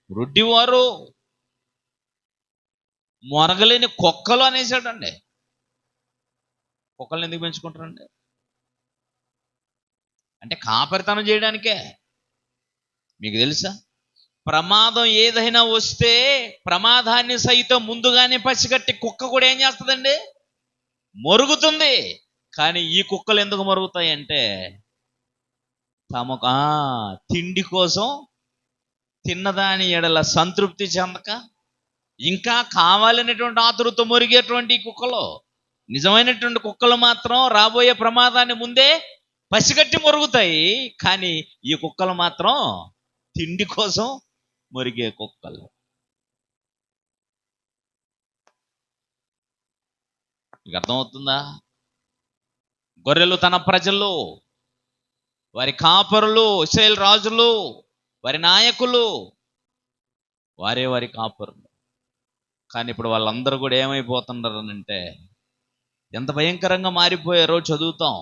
Speaker 1: రొడ్డివారు, మొరగలేని కుక్కలు అనేసాడండి. కుక్కల్ని ఎందుకు పెంచుకుంటారండి? అంటే కాపరితనం చేయడానికే. మీకు తెలుసా, ప్రమాదం ఏదైనా వస్తే ప్రమాదాన్ని సైతం ముందుగానే పసిగట్టి కుక్క కూడా ఏం చేస్తుందండి? మరుగుతుంది. కానీ ఈ కుక్కలు ఎందుకు మరుగుతాయి అంటే తమకు తిండి కోసం తిన్నదాని ఎడల సంతృప్తి చెందక ఇంకా కావాలనేటువంటి ఆతురత మొరిగేటువంటి కుక్కలు. నిజమైనటువంటి కుక్కలు మాత్రం రాబోయే ప్రమాదాన్ని ముందే పసిగట్టి మొరుగుతాయి. కానీ ఈ కుక్కలు మాత్రం తిండి కోసం మొరిగే కుక్కలు. మీకు అర్థమవుతుందా? గొర్రెలు తన ప్రజలు, వారి కాపరులు, ఇశ్రాయేలు రాజులు, వారి నాయకులు, వారే వారి కాపరులు. కానీ ఇప్పుడు వాళ్ళందరూ కూడా ఏమైపోతున్నారు అంటే ఎంత భయంకరంగా మారిపోయారో చదువుతాం.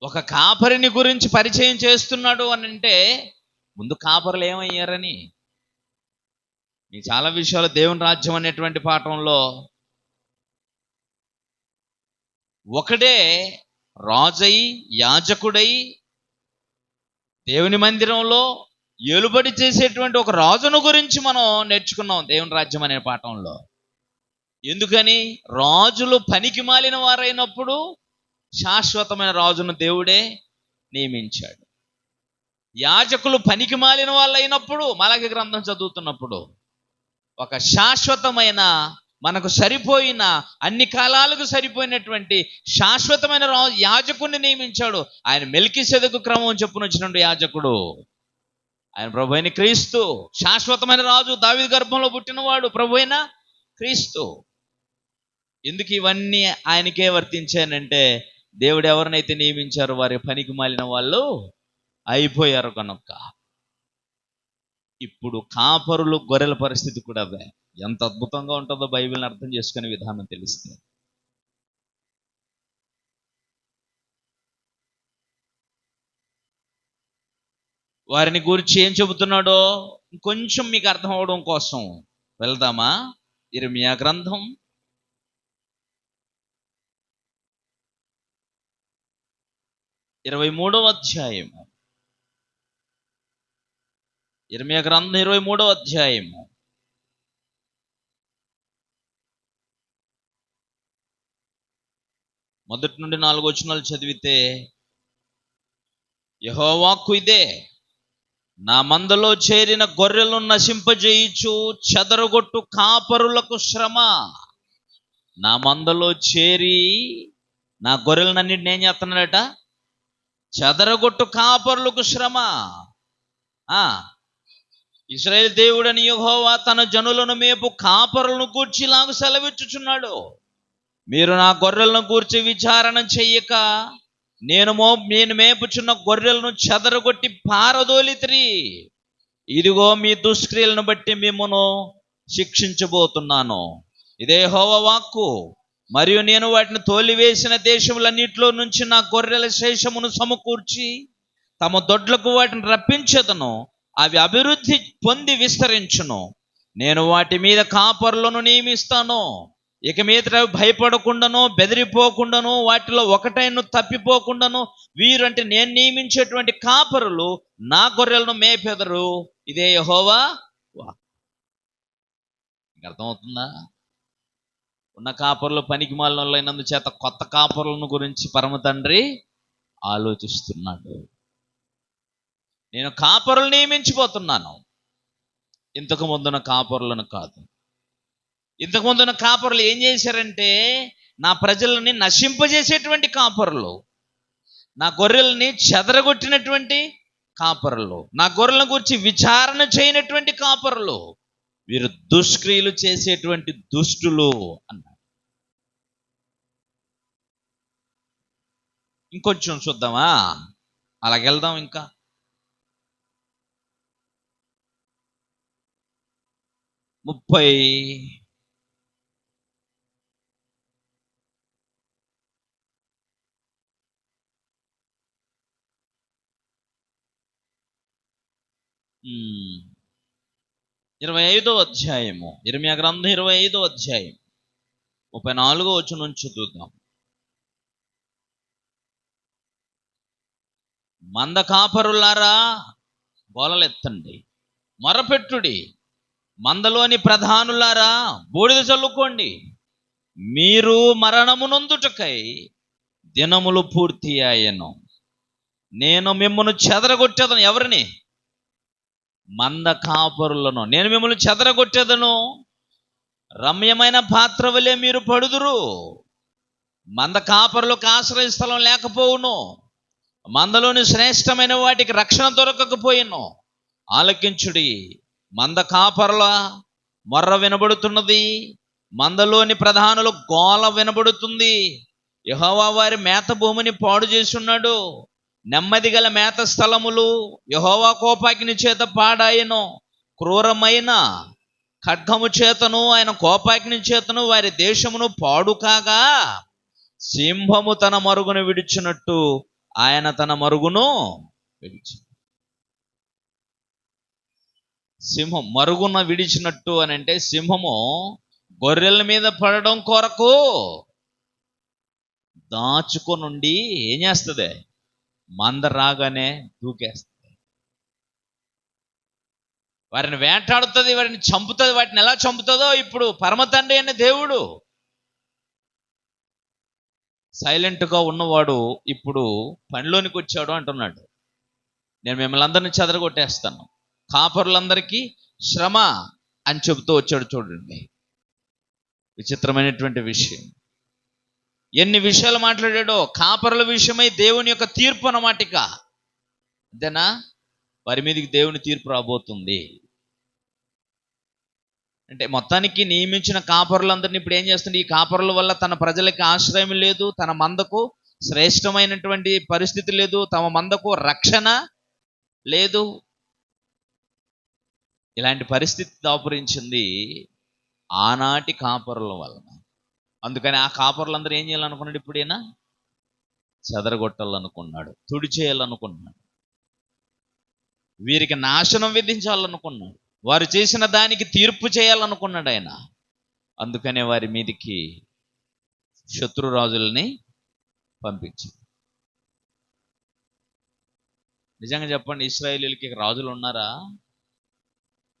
Speaker 1: ఒక కాపరిని గురించి పరిచయం చేస్తున్నాడు అని అంటే ముందు కాపరులు ఏమయ్యారని. ఈ చాలా విషయాలు దేవుని రాజ్యం అనేటువంటి పాఠంలో ఒకడే రాజై యాజకుడై దేవుని మందిరంలో ఏలుబడి చేసేటువంటి ఒక రాజును గురించి మనం నేర్చుకున్నాం దేవుని రాజ్యం అనే పాఠంలో. ఎందుకని? రాజులు పనికి మాలిన వారైనప్పుడు శాశ్వతమైన రాజును దేవుడే నియమించాడు. యాజకులు పనికి మాలిన వాళ్ళు అయినప్పుడు మలాకి గ్రంథం చదువుతున్నప్పుడు ఒక శాశ్వతమైన, మనకు సరిపోయిన, అన్ని కాలాలకు సరిపోయినటువంటి శాశ్వతమైన యాజకుడిని నియమించాడు. ఆయన మెల్కీసెదెకు క్రమం చెప్పున వచ్చినటువంటి యాజకుడు ఆయన ప్రభు అయిన క్రీస్తు. శాశ్వతమైన రాజు, దావీదు గర్భంలో పుట్టినవాడు ప్రభు అయిన క్రీస్తు. ఎందుకు ఇవన్నీ ఆయనకే వర్తించానంటే దేవుడు ఎవరినైతే నియమించారో వారి పనికి మాలిన వాళ్ళు అయిపోయారు కనుక. ఇప్పుడు కాపరులు, గొర్రెల పరిస్థితి కూడా అదే. ఎంత అద్భుతంగా ఉంటుందో బైబిల్ని అర్థం చేసుకునే విధానం తెలిస్తే. వారిని గురించి ఏం చెబుతున్నాడో కొంచెం మీకు అర్థం అవడం కోసం వెళ్దామా? ఇర్మియా గ్రంథం 23వ అధ్యాయము. ఇర్మియా గ్రంథం 23వ అధ్యాయము. మొదటి నుండి 4 వచనాలు చదివితే, యెహోవా వాక్కు ఇదే, నా మందలో చేరిన గొర్రెలను నశింపజేయుచు చెదరగొట్టు కాపరులకు శ్రమ. నా మందలో చేరి నా గొర్రెలనన్నింటిని ఏం చేస్తున్నాడట? చెదరగొట్టు కాపరులకు శ్రమ. ఇశ్రాయేలు దేవుడని యెహోవా తన జనులను మేపు కాపరులను గూర్చి ఇలాగ సెలవిచ్చుచున్నాడు, మీరు నా గొర్రెలను గూర్చి విచారణ చెయ్యక నేను మేపుచున్న గొర్రెలను చెదరగొట్టి పారదోలితిరి. ఇదిగో మీ దుష్క్రియలను బట్టి మిమ్మును శిక్షించబోతున్నాను. ఇదే యెహోవా వాక్కు. మరియు నేను వాటిని తోలివేసిన దేశములన్నిటిలో నుంచి నా గొర్రెల శేషమును సమకూర్చి తమ దొడ్లకు వాటిని రప్పించేదను. అవి అభివృద్ధి పొంది విస్తరించును. నేను వాటి మీద కాపరులను నియమిస్తాను. ఇక మీద భయపడకుండాను, బెదిరిపోకుండాను, వాటిలో ఒకటైన తప్పిపోకుండాను వీరంటే నేను నియమించేటువంటి కాపరులు నా గొర్రెలను మేపెదరు. ఇదే యెహోవా వాక్కు. అర్థమవుతుందా? ఉన్న కాపరులు పనికి మాలినోళ్ళైనందు చేత కొత్త కాపరులను గురించి పరమ తండ్రి ఆలోచిస్తున్నాడు. నేను కాపరులు నియమించిపోతున్నాను. ఇంతకు ముందున్న కాపరులను కాదు. ఇంతకు ముందున్న కాపరులు ఏం చేశారంటే, నా ప్రజలని నశింపజేసేటువంటి కాపరులు, నా గొర్రెల్ని చెదరగొట్టినటువంటి కాపరులు, నా గొర్రెల గురించి విచారణ చేయనటువంటి కాపరులు, వీరు దుష్క్రియలు చేసేటువంటి దుష్టులు అన్నారు. ఇంకొంచెం చూద్దామా? అలాగెళ్దాం. ఇంకా 25వ అధ్యాయము, ఇర్మీయా గ్రంథం 25వ అధ్యాయం 34వ వచనం నుంచి చూద్దాం. మంద కాపరులారా గోలలెత్తండి, మొరపెట్టుడి. మందలోని ప్రధానులారా బూడిద చల్లుకోండి. మీరు మరణమునొందుటకై దినములు పూర్తి అయ్యను. నేను మిమ్మల్ని చెదరగొట్టేదను. ఎవరిని? మంద కాపరులను నేను మిమ్మల్ని చెదరగొట్టేదను. రమ్యమైన పాత్ర వలె మీరు పడుదురు. మంద కాపరులకు ఆశ్రయ స్థలం లేకపోవును. మందలోని శ్రేష్టమైన వాటికి రక్షణ దొరకకపోయిను. ఆలకించుడి, మంద కాపరుల మొర్ర వినబడుతున్నది, మందలోని ప్రధానుల గోల వినబడుతుంది. యెహోవా వారి మేత భూమిని పాడు చేస్తున్నాడు. నెమ్మది గల మేత స్థలములు యెహోవా కోపాగ్ని చేత పాడాయను. క్రూరమైన ఖడ్గము చేతను ఆయన కోపాగ్ని చేతను వారి దేశమును పాడు కాగా, సింహము తన మరుగును విడిచినట్టు ఆయన తన మరుగును విడిచి. సింహం మరుగున విడిచినట్టు అని అంటే, సింహము గొర్రెల మీద పడడం కొరకు దాచుకొనుండి ఏం చేస్తుంది? మంద రాగానే దూకేస్తుంది, వారిని వేటాడుతుంది, వారిని చంపుతుంది. వాటిని ఎలా చంపుతుందో ఇప్పుడు పరమ తండ్రి అనే దేవుడు, సైలెంట్గా ఉన్నవాడు ఇప్పుడు పనిలోనికి వచ్చాడు అంటున్నాడు. నేను మిమ్మల్ని అందరినీ చెదరగొట్టేస్తాను, కాపరులందరికీ శ్రమ అని చెబుతూ వచ్చాడు. చూడండి, విచిత్రమైనటువంటి విషయం. ఎన్ని విషయాలు మాట్లాడాడో కాపరుల విషయమై దేవుని యొక్క తీర్పు అన్నమాటిక. అంతేనా? వారి మీదకి దేవుని తీర్పు రాబోతుంది. అంటే మొత్తానికి నియమించిన కాపరులందరినీ ఇప్పుడు ఏం చేస్తుంది? ఈ కాపరుల వల్ల తన ప్రజలకి ఆశ్రయం లేదు, తన మందకు శ్రేష్టమైనటువంటి పరిస్థితి లేదు, తమ మందకు రక్షణ లేదు. ఇలాంటి పరిస్థితి దాపురించింది ఆనాటి కాపరుల వలన. అందుకని ఆ కాపరులందరూ ఏం చేయాలనుకున్నాడు? ఇప్పుడైనా చెదరగొట్టాలనుకున్నాడు, తుడి చేయాలనుకున్నాడు, వీరికి నాశనం విధించాలనుకున్నాడు, వారు చేసిన దానికి తీర్పు చేయాలనుకున్నాడు ఆయన. అందుకనే వారి మీదికి శత్రురాజుల్ని పంపించాడు. నిజంగా చెప్పండి, ఇశ్రాయేలీయులకి రాజులు ఉన్నారా?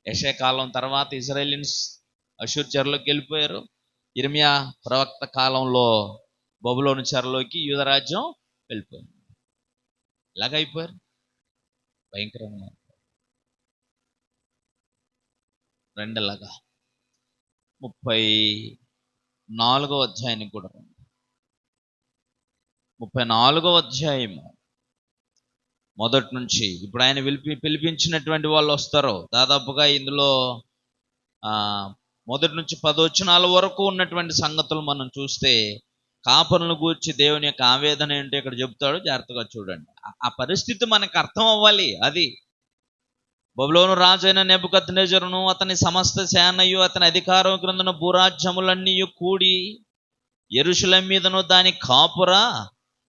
Speaker 1: యెషయా కాలం తర్వాత ఇశ్రాయేలీయులు అషూరు చెరలోకి వెళ్ళిపోయారు. ఇర్మీయా ప్రవక్త కాలంలో బబులోను చెరలోకి యూదరాజ్యం వెళ్ళిపోయింది. ఇలాగైపోయారు, భయంకరంగా. రెండలాగా 34వ అధ్యాయానికి కూడా 34వ అధ్యాయము మొదటి నుంచి ఇప్పుడు ఆయన పిలిపించినటువంటి వాళ్ళు వస్తారు. దాదాపుగా ఇందులో మొదటి నుంచి 10 వచనాల వరకు ఉన్నటువంటి సంగతులు మనం చూస్తే కాపరులను గూర్చి దేవుని యొక్క ఆవేదన ఏంటో ఇక్కడ చెబుతాడు. జాగ్రత్తగా చూడండి. ఆ పరిస్థితి మనకు అర్థం అవ్వాలి. అది బబులోను రాజైన నెబుకద్నెజరును అతని సమస్త సేనయు అతని అధికారం క్రిందన భూరాజ్యములన్నీ కూడి యెరూషలేము మీదను దాని కాపుర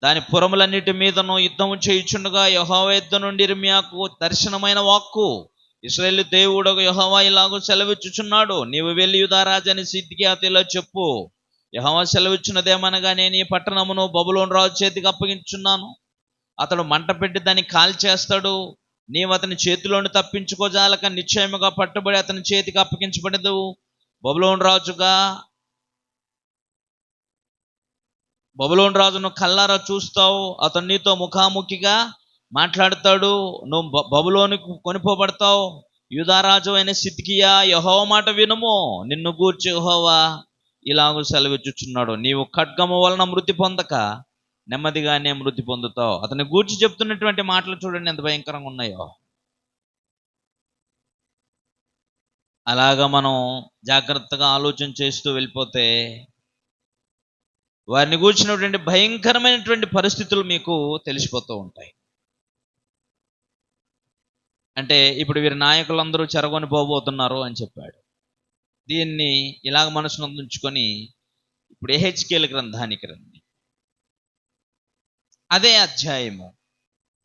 Speaker 1: దాని పురములన్నిటి మీదను యుద్ధము చేయుచుండగా యెహోవా యొద్ద నుండి ఇర్మీయాకు దర్శనమైన వాక్కు, ఇశ్రాయేలు దేవుడు యెహోవా ఇలాగూ సెలవిచ్చుచున్నాడు, నీవు వెళ్ళి యూదా రాజైన సిద్కియాతో ఇలా చెప్పు, యెహోవా సెలవిచ్చినదేమనగా, నేను ఈ పట్టణమును బబులోను రాజు చేతికి అప్పగించున్నాను. అతడు మంట పెట్టి దాన్ని కాల్చేస్తాడు. నీవు అతని చేతిలోని తప్పించుకోజాలక నిశ్చయముగా పట్టుబడి అతని చేతికి అప్పగించబడదు. బబులోను రాజును కల్లారా చూస్తావు, అతను నీతో ముఖాముఖిగా మాట్లాడతాడు. నువ్వు బబులోనికి కొనిపోబడతావు, యూదారాజు అయిన సిద్కియా యెహోవా మాట వినుము, నిన్ను గూర్చి యెహోవా ఇలాగూ సెలవిచ్చుచున్నాడు, నీవు ఖడ్గము వలన మృతి పొందక నెమ్మదిగానే మృతి పొందుతావు. అతని గూర్చి చెప్తున్నటువంటి మాటలు చూడండి ఎంత భయంకరంగా ఉన్నాయో. అలాగా మనం జాగ్రత్తగా ఆలోచన చేస్తూ వెళ్ళిపోతే వారిని గూర్చినటువంటి భయంకరమైనటువంటి పరిస్థితులు మీకు తెలిసిపోతూ ఉంటాయి. అంటే ఇప్పుడు వీరి నాయకులందరూ చెరగొని పోబోతున్నారు అని చెప్పాడు. దీన్ని ఇలాగ మనసును ఉంచుకొని ఇప్పుడు యెహెజ్కేలు గ్రంథానికి రండి. అదే అధ్యాయము,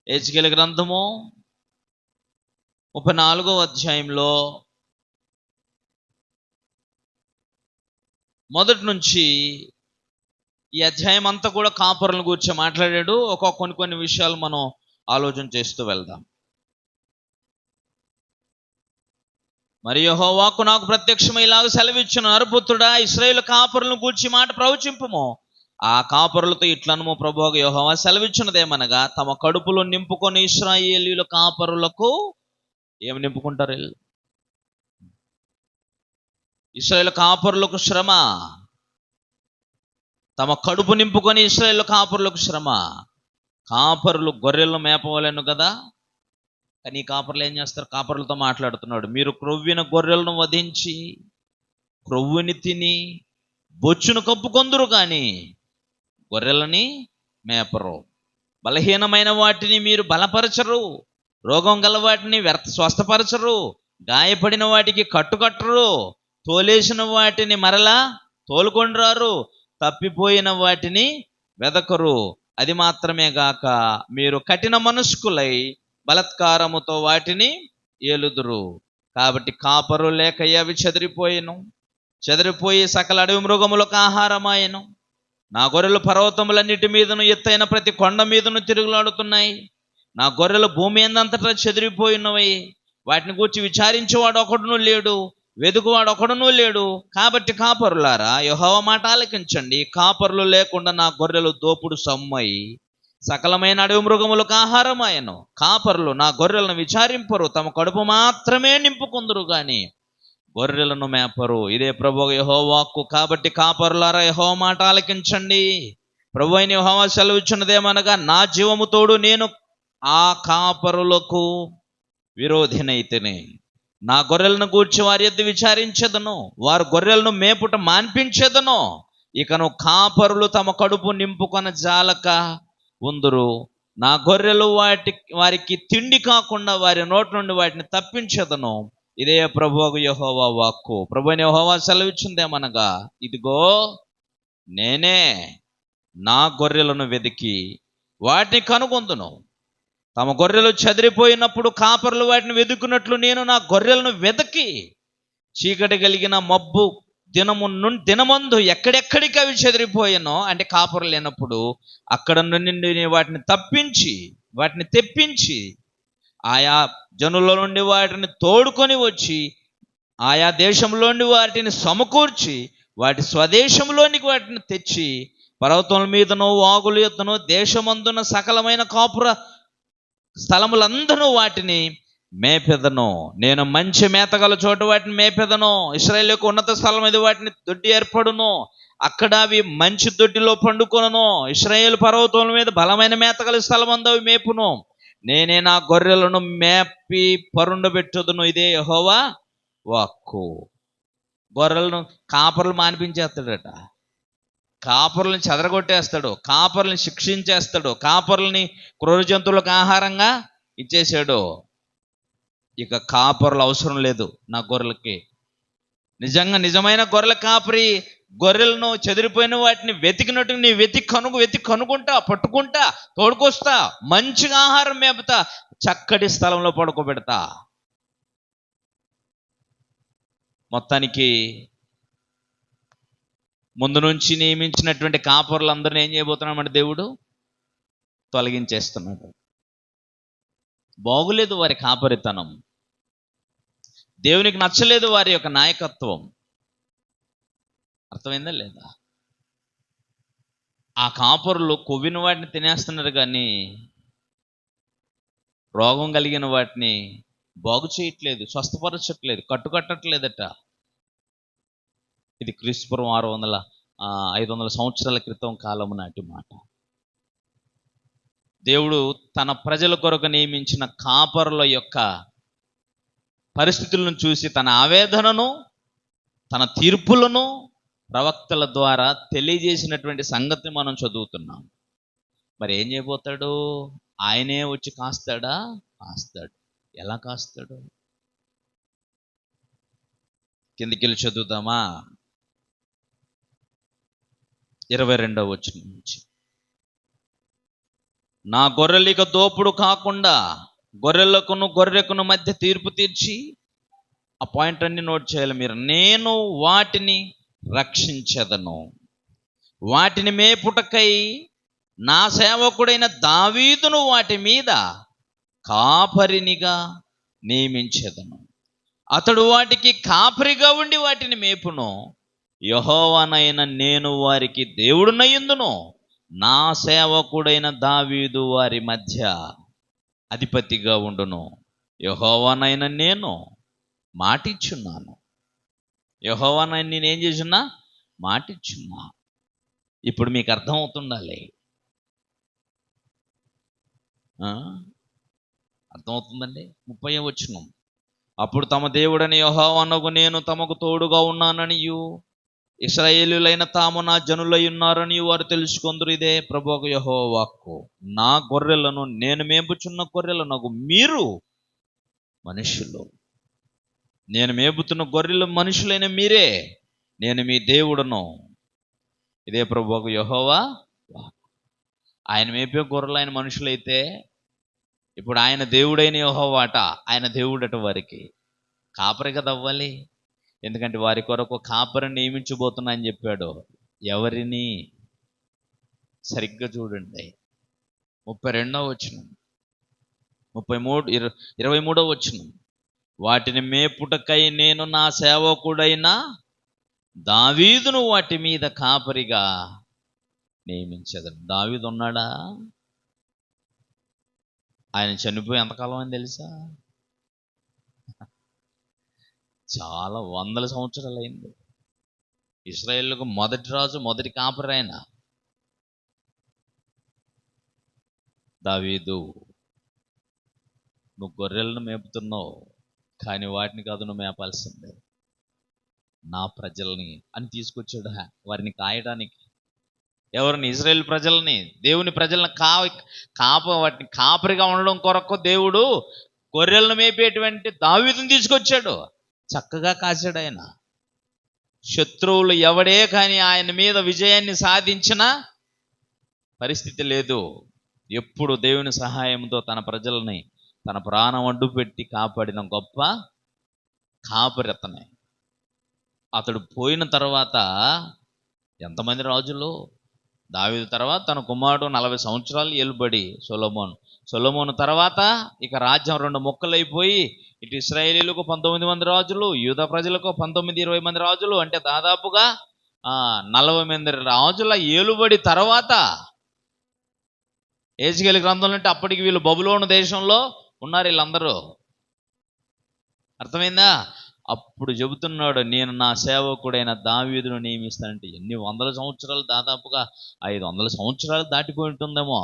Speaker 1: యెహెజ్కేలు గ్రంథము 34వ అధ్యాయంలో మొదటి నుంచి ఈ అధ్యాయం అంతా కూడా కాపరులను గురించి మాట్లాడాడు. కొన్ని విషయాలు మనం ఆలోచన చేస్తూ వెళ్దాం. మరి యెహోవాకు నాకు ప్రత్యక్షమై ఇలాగ సెలవిచ్చును, నరపుత్రుడా, ఇశ్రాయేలు కాపరులను గూర్చి మాట ప్రవచింపుము. ఆ కాపరులతో ఇట్లనుము, ప్రభువగు యెహోవా సెలవిచ్చున్నదేమనగా, తమ కడుపులు నింపుకొని ఇశ్రాయేలీయుల కాపరులకు ఏమి నింపుకుంటారు? ఇశ్రాయేలు కాపరులకు శ్రమ. తమ కడుపు నింపుకొని ఇశ్రాయేలు కాపరులకు శ్రమ. కాపరులు గొర్రెలను మేపవలేను కదా, కానీ ఈ కాపర్లు ఏం చేస్తారు? కాపర్లతో మాట్లాడుతున్నాడు, మీరు క్రొవ్విన గొర్రెలను వధించి క్రొవ్వుని తిని బొచ్చును కప్పుకొందురు కానీ గొర్రెలని మేపరు. బలహీనమైన వాటిని మీరు బలపరచరు, రోగం గల వాటిని స్వస్థపరచరు, గాయపడిన వాటికి కట్టుకట్టరు, తోలేసిన వాటిని మరలా తోలుకొని రారు, తప్పిపోయిన వాటిని వెదకరు. అది మాత్రమే గాక మీరు కఠిన మనస్కులై బలత్కారముతో వాటిని ఏలుదురు. కాబట్టి కాపరు లేక అవి చెదిరిపోయి సకల అడవి మృగములకు ఆహారమాయను. నా గొర్రెలు పర్వతములన్నిటి మీదను ఎత్తైన ప్రతి కొండ మీదను తిరుగులాడుతున్నాయి. నా గొర్రెలు భూమి అందంతటా చెదిరిపోయినవి. వాటిని గూర్చి విచారించేవాడు ఒకడునూ లేడు, వెదుకువాడు ఒకడునూ లేడు. కాబట్టి కాపరులారా, యెహోవా మాట ఆలకించండి. కాపరులు లేకుండా నా గొర్రెలు దోపుడు సమ్మై సకలమైన అడవి మృగములకు ఆహారమాయను. కాపరులు నా గొర్రెలను విచారింపరు, తమ కడుపు మాత్రమే నింపుకుందరు గాని గొర్రెలను మేపరు. ఇదే ప్రభువు యెహోవా వాక్కు. కాబట్టి కాపరులారా, యెహోవా మాట ఆలకించండి. ప్రభువు అయిన యెహోవా సెలవిచ్చినదేమనగా, నా జీవము తోడు నేను ఆ కాపరులకు విరోధినైతిని. నా గొర్రెలను గూర్చి వారి యొద్ద విచారించెదను, వారు గొర్రెలను మేపుట మాన్పించెదను. ఇకను కాపరులు తమ కడుపు నింపుకొన జాలక ఉందురు. నా గొర్రెలు వారికి తిండి కాకుండా వారి నోటి నుండి వాటిని తప్పించెదను. ఇదే ప్రభువు యెహోవా వాక్కు. ప్రభువైన యెహోవా సెలవిచ్చిందేమనగా, ఇదిగో నేనే నా గొర్రెలను వెదికి వాటిని కనుగొందును. తమ గొర్రెలు చెదిరిపోయినప్పుడు కాపరులు వాటిని వెతుకున్నట్లు నేను నా గొర్రెలను వెతికి చీకటి కలిగిన మబ్బు దినమందు ఎక్కడెక్కడికి అవి చెదిరిపోయానో, అంటే కాపరు లేనప్పుడు అక్కడ నుండి వాటిని తెప్పించి ఆయా జనుల నుండి వాటిని తోడుకొని వచ్చి ఆయా దేశంలో నుండి వాటిని సమకూర్చి వాటి స్వదేశంలోనికి వాటిని తెచ్చి పర్వతముల మీదనో వాగుల యొద్దనో దేశమందున సకలమైన కాపుర స్థలములందరూ వాటిని మేపెదను. నేను మంచి మేతగల చోట వాటిని మేపెదను. ఇశ్రాయేలు యొక్క ఉన్నత స్థలం మీద వాటిని దొడ్డి ఏర్పడును, అక్కడ అవి మంచి దొడ్డిలో పండుకొనును. ఇశ్రాయేలు పర్వతముల మీద బలమైన మేతగల స్థలం అందు అవి మేపును. నేనే నా గొర్రెలను మేపి పరుండబెట్టుదును. ఇదే యెహోవా వాక్కు. గొర్రెలను కాపర్లు మానిపించేస్తాడట, కాపరులను చెదరగొట్టేస్తాడు, కాపరులను శిక్షించేస్తాడు, కాపరులని క్రూర జంతువులకు ఆహారంగా ఇచ్చేసాడు. ఇక కాపరులు అవసరం లేదు నా గొర్రెలకి. నిజమైన గొర్రెల కాపరి గొర్రెలను చెదిరిపోయిన వాటిని వెతికినట్టు నీ వెతికి కనుక్కుంటా, పట్టుకుంటా, తోడుకొస్తా, మంచిగా ఆహారం మేపుతా, చక్కటి స్థలంలో పడుకోబెడతా. మొత్తానికి ముందు నుంచి నియమించినటువంటి కాపరులందరినీ ఏం చేయబోతున్నామంటే దేవుడు తొలగించేస్తున్నాడు. బాగులేదు వారి కాపరితనం, దేవునికి నచ్చలేదు వారి యొక్క నాయకత్వం. అర్థమైందా లేదా? ఆ కాపరులు కొవ్విన వాటిని తినేస్తున్నారు కానీ రోగం కలిగిన వాటిని బాగు చేయట్లేదు, స్వస్థపరచట్లేదు, కట్టుకట్టట్లేదట. ఇది క్రీస్తుపూర్వం 500 సంవత్సరాల క్రితం కాలము నాటి మాట. దేవుడు తన ప్రజల కొరకు నియమించిన కాపరుల యొక్క పరిస్థితులను చూసి తన ఆవేదనను, తన తీర్పులను ప్రవక్తల ద్వారా తెలియజేసినటువంటి సంగతిని మనం చదువుతున్నాం. మరి ఏం చేయబోతాడు? ఆయనే వచ్చి కాస్తాడా? కాస్తాడు. ఎలా కాస్తాడు? కిందికి వెళ్ళి చదువుదామా? 22వ వచనం నుంచి. నా గొర్రెలిక దోపుడు కాకుండా గొర్రెకును మధ్య తీర్పు తీర్చి, ఆ పాయింట్ అన్ని నోట్ చేయాలి మీరు. నేను వాటిని రక్షించదను, వాటిని మేపుటకై నా సేవకుడైన దావీదును వాటి మీద కాపరినిగా నియమించెదను. అతడు వాటికి కాపరిగా ఉండి వాటిని మేపును. యెహోవానైన నేను వారికి దేవుడునయ్యుందును. నా సేవకుడైన దావీదు వారి మధ్య అధిపతిగా ఉండును. యెహోవానైన నేను మాటిచ్చున్నాను. యెహోవానైన నేనేం చేస్తున్నా? మాటిచ్చున్నా. ఇప్పుడు మీకు అర్థమవుతుండాలి. అర్థమవుతుందండి? 30వ వచనం. అప్పుడు తమ దేవుడని యెహోవానగు నేను తమకు తోడుగా ఉన్నాననియు, ఇశ్రాయేలీయులైన తాము నా జనులై ఉన్నారని వారు తెలుసుకొందురు. ఇదే ప్రభువు యెహోవా వాక్కు. నా గొర్రెలను నేను మేపుచున్న గొర్రెలనగు మీరు మనుషులు. నేను మేపుతున్న గొర్రెలు మనుషులైన మీరే. నేను మీ దేవుడును. ఇదే ప్రభువు యెహోవా వాక్కు. ఆయన మేపే గొర్రెలు ఆయన మనుషులైతే, ఇప్పుడు ఆయన దేవుడైన యెహోవాట, ఆయన దేవుడట వారికి కాపరి కదా అవ్వాలి. ఎందుకంటే వారి కొరకు కాపరిని నియమించబోతున్నా అని చెప్పాడు. ఎవరిని? సరిగ్గా చూడండి. 32వ వచనం, 23వ వచనం. వాటిని మేపుటకై నేను నా సేవకుడైన దావీదును వాటి మీద కాపరిగా నియమించదను. దావీదు ఉన్నాడా? ఆయన చనిపోయి ఎంతకాలం అని తెలుసా? చాలా 100 సంవత్సరాలు అయింది. ఇశ్రాయేలుకు మొదటి రాజు, మొదటి కాపరి ఆయన దావీదు. నువ్వు గొర్రెలను మేపుతున్నావు, కానీ వాటిని కాదు నువ్వు మేపాల్సిందే, నా ప్రజల్ని అని తీసుకొచ్చాడు. వారిని కాయడానికి. ఎవరిని? ఇశ్రాయేలు ప్రజల్ని, దేవుని ప్రజలను వాటిని కాపరిగా ఉండడం కొరకు దేవుడు గొర్రెలను మేపేటువంటి దావీదుని తీసుకొచ్చాడు. చక్కగా కాశాడు ఆయన. శత్రువులు ఎవడే కానీ ఆయన మీద విజయాన్ని సాధించిన పరిస్థితి లేదు. ఎప్పుడు దేవుని సహాయంతో తన ప్రజల్ని తన ప్రాణం అడ్డు పెట్టి కాపాడిన గొప్ప కాపరి అతనే. అతడు పోయిన తర్వాత ఎంతమంది రాజులు? దావీదు తర్వాత తన కుమారుడు 40 సంవత్సరాలు ఏలుబడి సొలొమోను తర్వాత ఇక రాజ్యం 2 ముక్కలైపోయి, ఇటు ఇశ్రాయేలీలకు 19 మంది రాజులు, యూదా ప్రజలకు 19-20 మంది రాజులు, అంటే దాదాపుగా 40 మంది రాజుల ఏలుబడి తర్వాత యెహెజ్కేలు గ్రంథంలో అంటే అప్పటికి వీళ్ళు బబులోను దేశంలో ఉన్నారు వీళ్ళందరూ. అర్థమైందా? అప్పుడు చెబుతున్నాడు, నేను నా సేవకుడైన దావీదును నియమిస్తానంటే ఎన్ని 100 సంవత్సరాలు, దాదాపుగా 500 సంవత్సరాలు దాటిపోయి ఉంటుందేమో.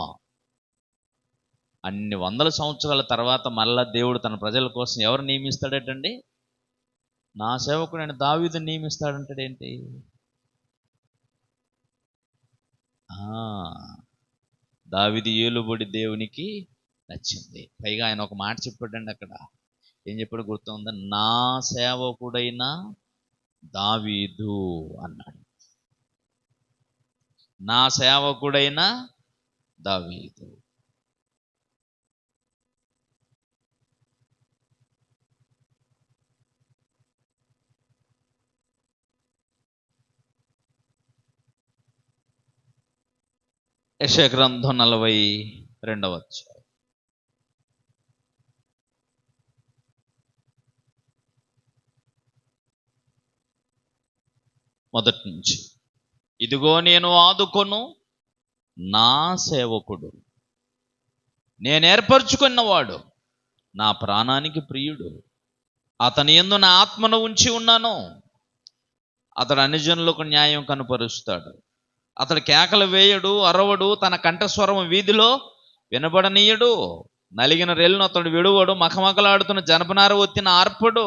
Speaker 1: అన్ని 100 సంవత్సరాల తర్వాత మళ్ళా దేవుడు తన ప్రజల కోసం ఎవరు నియమిస్తాడటండి? నా సేవకుడైన దావీదును నియమిస్తాడంటాడేంటి? దావీదు ఏలుబడి దేవునికి నచ్చింది. పైగా ఆయన ఒక మాట చెప్పాడండి అక్కడ. ఏం చెప్పాడు గుర్తుందా? నా సేవకుడైన దావీదు అన్నాడు. నా సేవకుడైన దావీదు. యెషయా గ్రంథం 42వ అధ్యాయం. మొదటి నుంచి. ఇదిగో నేను ఆదుకొను నా సేవకుడు, నేను ఏర్పరచుకున్నవాడు, నా ప్రాణానికి ప్రియుడు, అతని యందు నా ఆత్మను ఉంచి ఉన్నాను. అతడు అన్ని జనులకు న్యాయం కనుపరుస్తాడు. అతడు కేకలు వేయడు, అరవడు, తన కంఠస్వరం వీధిలో వినబడనీయడు. నలిగిన రెల్లును అతడు విడువడు, మఖమఖలాడుతున్న జనపనార ఒత్తిన ఆర్పడు.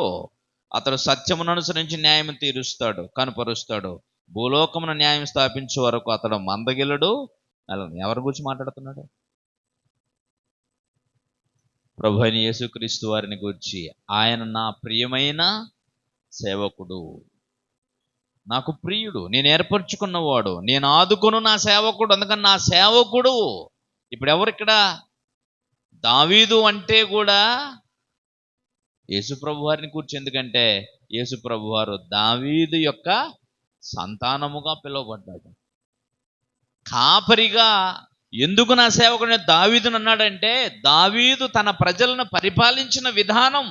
Speaker 1: అతడు సత్యమును అనుసరించి న్యాయం తీరుస్తాడు, కనుపరుస్తాడు. భూలోకమున న్యాయం స్థాపించే వరకు అతడు మందగిలడు. ఎవరి గురించి మాట్లాడుతున్నాడు? ప్రభు అయిన యేసుక్రీస్తు వారిని గురించి. ఆయన నా ప్రియమైన సేవకుడు, నాకు ప్రియుడు, నేను ఏర్పరచుకున్నవాడు, నేను ఆదుకొను నా సేవకుడు. అందుకని నా సేవకుడు. ఇప్పుడు ఎవరు ఇక్కడ? దావీదు అంటే కూడా యేసుప్రభు వారిని కూర్చి. ఎందుకంటే యేసుప్రభు వారు దావీదు యొక్క సంతానముగా పిలువబడ్డాడు. కాపరిగా ఎందుకు నా సేవకుడు దావీదుని అన్నాడంటే, దావీదు తన ప్రజలను పరిపాలించిన విధానం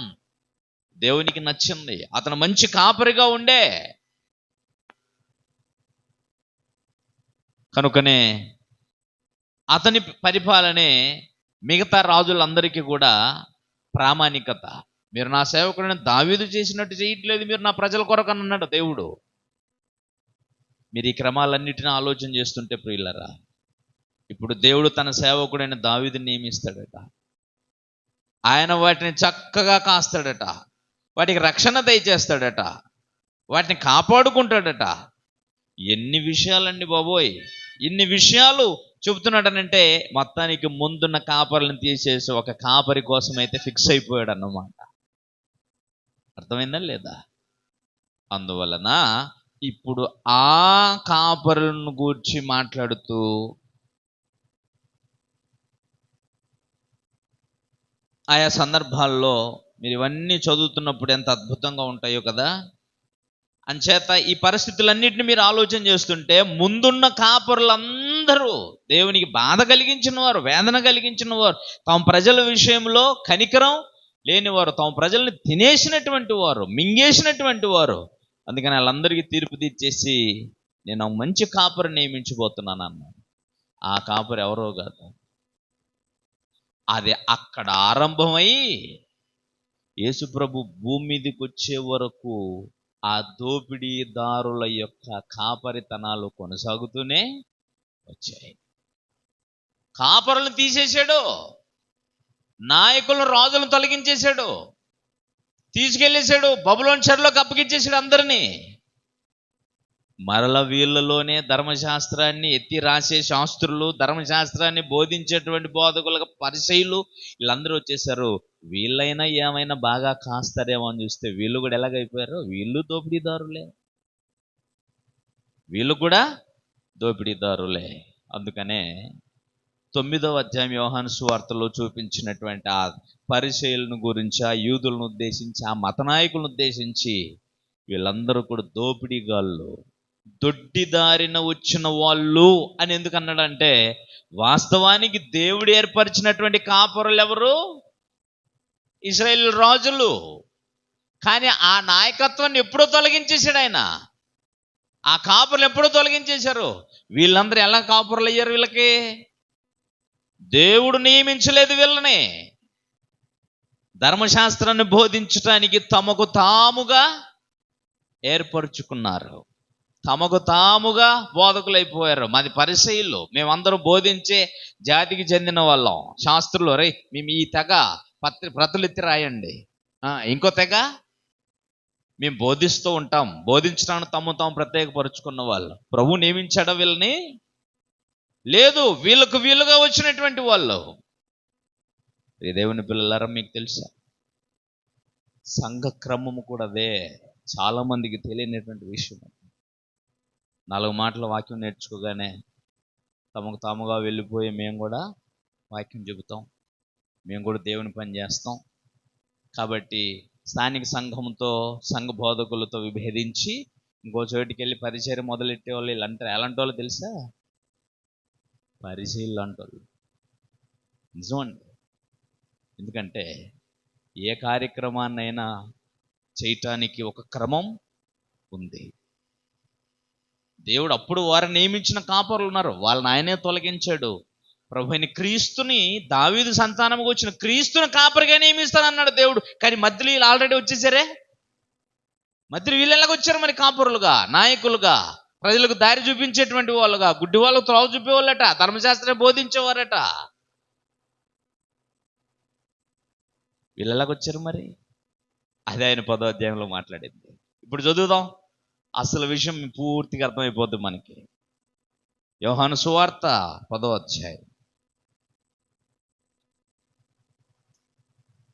Speaker 1: దేవునికి నచ్చింది. అతను మంచి కాపరిగా ఉండే. కనుకనే అతని పరిపాలనే మిగతా రాజులందరికీ కూడా ప్రామాణికత. మీరు నా సేవకుడిని దావీదు చేసినట్టు చేయట్లేదు, మీరు నా ప్రజల కొరకు అని అన్నాడు దేవుడు. మీరు ఈ క్రమాలన్నిటిని ఆలోచన చేస్తుంటే ప్రియులరా, ఇప్పుడు దేవుడు తన సేవకుడైన దావీదుని నియమిస్తాడట. ఆయన వాటిని చక్కగా కాస్తాడట, వాటికి రక్షణ దయచేస్తాడట, వాటిని కాపాడుకుంటాడట. ఎన్ని విషయాలండి బాబోయ్! ఇన్ని విషయాలు చెబుతున్నాడనంటే మొత్తానికి ముందున్న కాపర్లను తీసేసి ఒక కాపరి కోసం అయితే ఫిక్స్ అయిపోయాడు అన్నమాట. అర్థమైందా లేదా? అందువలన ఇప్పుడు ఆ కాపరులను గూర్చి మాట్లాడుతూ ఆయా సందర్భాల్లో మీరు ఇవన్నీ చదువుతున్నప్పుడు ఎంత అద్భుతంగా ఉంటాయో కదా. అంచేత ఈ పరిస్థితులన్నింటినీ మీరు ఆలోచన చేస్తుంటే ముందున్న కాపరులందరూ దేవునికి బాధ కలిగించిన వారు, వేదన కలిగించిన వారు, తమ ప్రజల విషయంలో కనికరం లేనివారు, తమ ప్రజల్ని తినేసినటువంటి వారు, మింగేసినటువంటి వారు. అందుకని వాళ్ళందరికీ తీర్పు తీర్చేసి నేను మంచి కాపరి నియమించబోతున్నాను అన్నాను. ఆ కాపరి ఎవరో కాదు, అది అక్కడ ఆరంభమై యేసుప్రభు భూమి మీదకి వచ్చే వరకు ఆ దోపిడీదారుల యొక్క కాపరితనాలు కొనసాగుతూనే వచ్చాయి. కాపరులను తీసేశాడు, నాయకులను, రాజులను తొలగించేశాడు, తీసుకెళ్ళేశాడు, బబులోను చెరలోకి అప్పగించేశాడు అందరినీ. మరల వీళ్ళలోనే ధర్మశాస్త్రాన్ని ఎత్తి రాసే శాస్త్రులు, ధర్మశాస్త్రాన్ని బోధించేటువంటి బోధకులకు పరిచయులు వీళ్ళందరూ వచ్చేసారు. వీళ్ళైనా ఏమైనా బాగా కాస్తారేమో అని చూస్తే వీళ్ళు కూడా ఎలాగైపోయారు? వీళ్ళు దోపిడీదారులే, వీళ్ళు కూడా దోపిడీదారులే. అందుకనే 9వ అధ్యాయం యోహాను సువార్తలో చూపించినటువంటి ఆ పరిచయులను గురించి, ఆ యూదులను ఉద్దేశించి, ఆ మత నాయకులను ఉద్దేశించి వీళ్ళందరూ కూడా దోపిడీగాళ్ళు, దొడ్డిదారిన వచ్చిన వాళ్ళు అని ఎందుకు అన్నాడంటే, వాస్తవానికి దేవుడు ఏర్పరిచినటువంటి కాపరులు ఎవరు? ఇశ్రాయేలు రాజులు. కానీ ఆ నాయకత్వాన్ని ఎప్పుడో తొలగించేశాడు ఆయన. ఆ కాపురులు ఎప్పుడో తొలగించేశారు. వీళ్ళందరూ ఎలా కాపురులు అయ్యారు? వీళ్ళకి దేవుడు నియమించలేదు వీళ్ళని. ధర్మశాస్త్రాన్ని బోధించడానికి తమకు తాముగా ఏర్పరచుకున్నారు, తమకు తాముగా బోధకులైపోయారు. మాది పరిసయ్యులు, మేమందరూ బోధించే జాతికి చెందిన వాళ్ళం. శాస్త్రులు, రే మేము ఈ తెగ ప్రతులు ఎత్తి రాయండి. ఇంకో తెగ మేము బోధిస్తూ ఉంటాం. బోధించడానికి తాము ప్రత్యేకపరుచుకున్న వాళ్ళు. ప్రభు నియమించాడా వీళ్ళని? లేదు, వీళ్ళకు వీళ్ళుగా వచ్చినటువంటి వాళ్ళు. దేవుని పిల్లలారా, మీకు తెలుసా సంఘ క్రమము కూడా అదే. చాలా మందికి తెలియనటువంటి విషయం. 4 మాటల వాక్యం నేర్చుకోగానే తమకు తాముగా వెళ్ళిపోయి మేము కూడా వాక్యం చెబుతాం, మేము కూడా దేవుని పని చేస్తాం. కాబట్టి స్థానిక సంఘంతో, సంఘ బోధకులతో విభేదించి ఇంకో చోటికి వెళ్ళి పరిచర్య మొదలెట్టే వాళ్ళు వీళ్ళంటారు. ఎలాంటి వాళ్ళు తెలుసా? పరిచర్యలు అంటారు. నిజమండి. ఎందుకంటే ఏ కార్యక్రమాన్నైనా చేయటానికి ఒక క్రమం ఉంది. దేవుడు అప్పుడు వారిని నియమించిన కాపరులు ఉన్నారు, వాళ్ళని ఆయనే తొలగించాడు. ప్రభువైన క్రీస్తుని, దావీదు సంతానముగా వచ్చిన క్రీస్తుని కాపరిగా నియమిస్తానన్నాడు దేవుడు. కానీ మధ్యలో వీళ్ళు ఆల్రెడీ వచ్చేసారే. మధ్యలో వీళ్ళు ఎలాగ వచ్చారు మరి? కాపురులుగా, నాయకులుగా, ప్రజలకు దారి చూపించేటువంటి వాళ్ళుగా, గుడ్డి వాళ్ళకు త్రోవ చూపేవాళ్ళట, ధర్మశాస్త్రం బోధించేవారట. వీళ్ళు ఎలాగొచ్చారు మరి? అదే ఆయన 10వ అధ్యాయంలో మాట్లాడింది. ఇప్పుడు చదువుదాం, అసలు విషయం పూర్తిగా అర్థమైపోద్ది మనకి. యోహాను సువార్త 10వ అధ్యాయం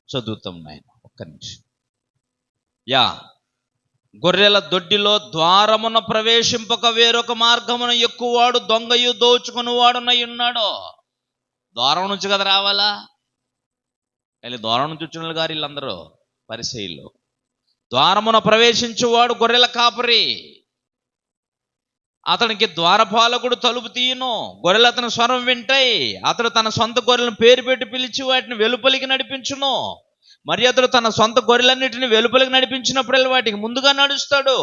Speaker 1: చదువుతాం నాయన, ఒక్క నిమిషం. గొర్రెల దొడ్డిలో ద్వారమున ప్రవేశింపక వేరొక మార్గమున ఎక్కువాడు దొంగయు దోచుకుని వాడునై ఉన్నాడు. ద్వారం నుంచి కదా రావాలా? వెళ్ళి ద్వారం నుంచి వచ్చిన గారు వీళ్ళందరూ పరిసయ్యులు. ద్వారమున ప్రవేశించువాడు గొర్రెల కాపరి, అతనికి ద్వారపాలకుడు తలుపు తీయును. గొర్రెలు అతని స్వరం వింటాయి. అతడు తన సొంత గొర్రెలను పేరు పెట్టి పిలిచి వాటిని వెలుపలికి నడిపించును. మరి అతడు తన సొంత గొర్రెలన్నిటిని వెలుపలికి నడిపించినప్పుడు వాటికి ముందుగా నడుస్తాడు.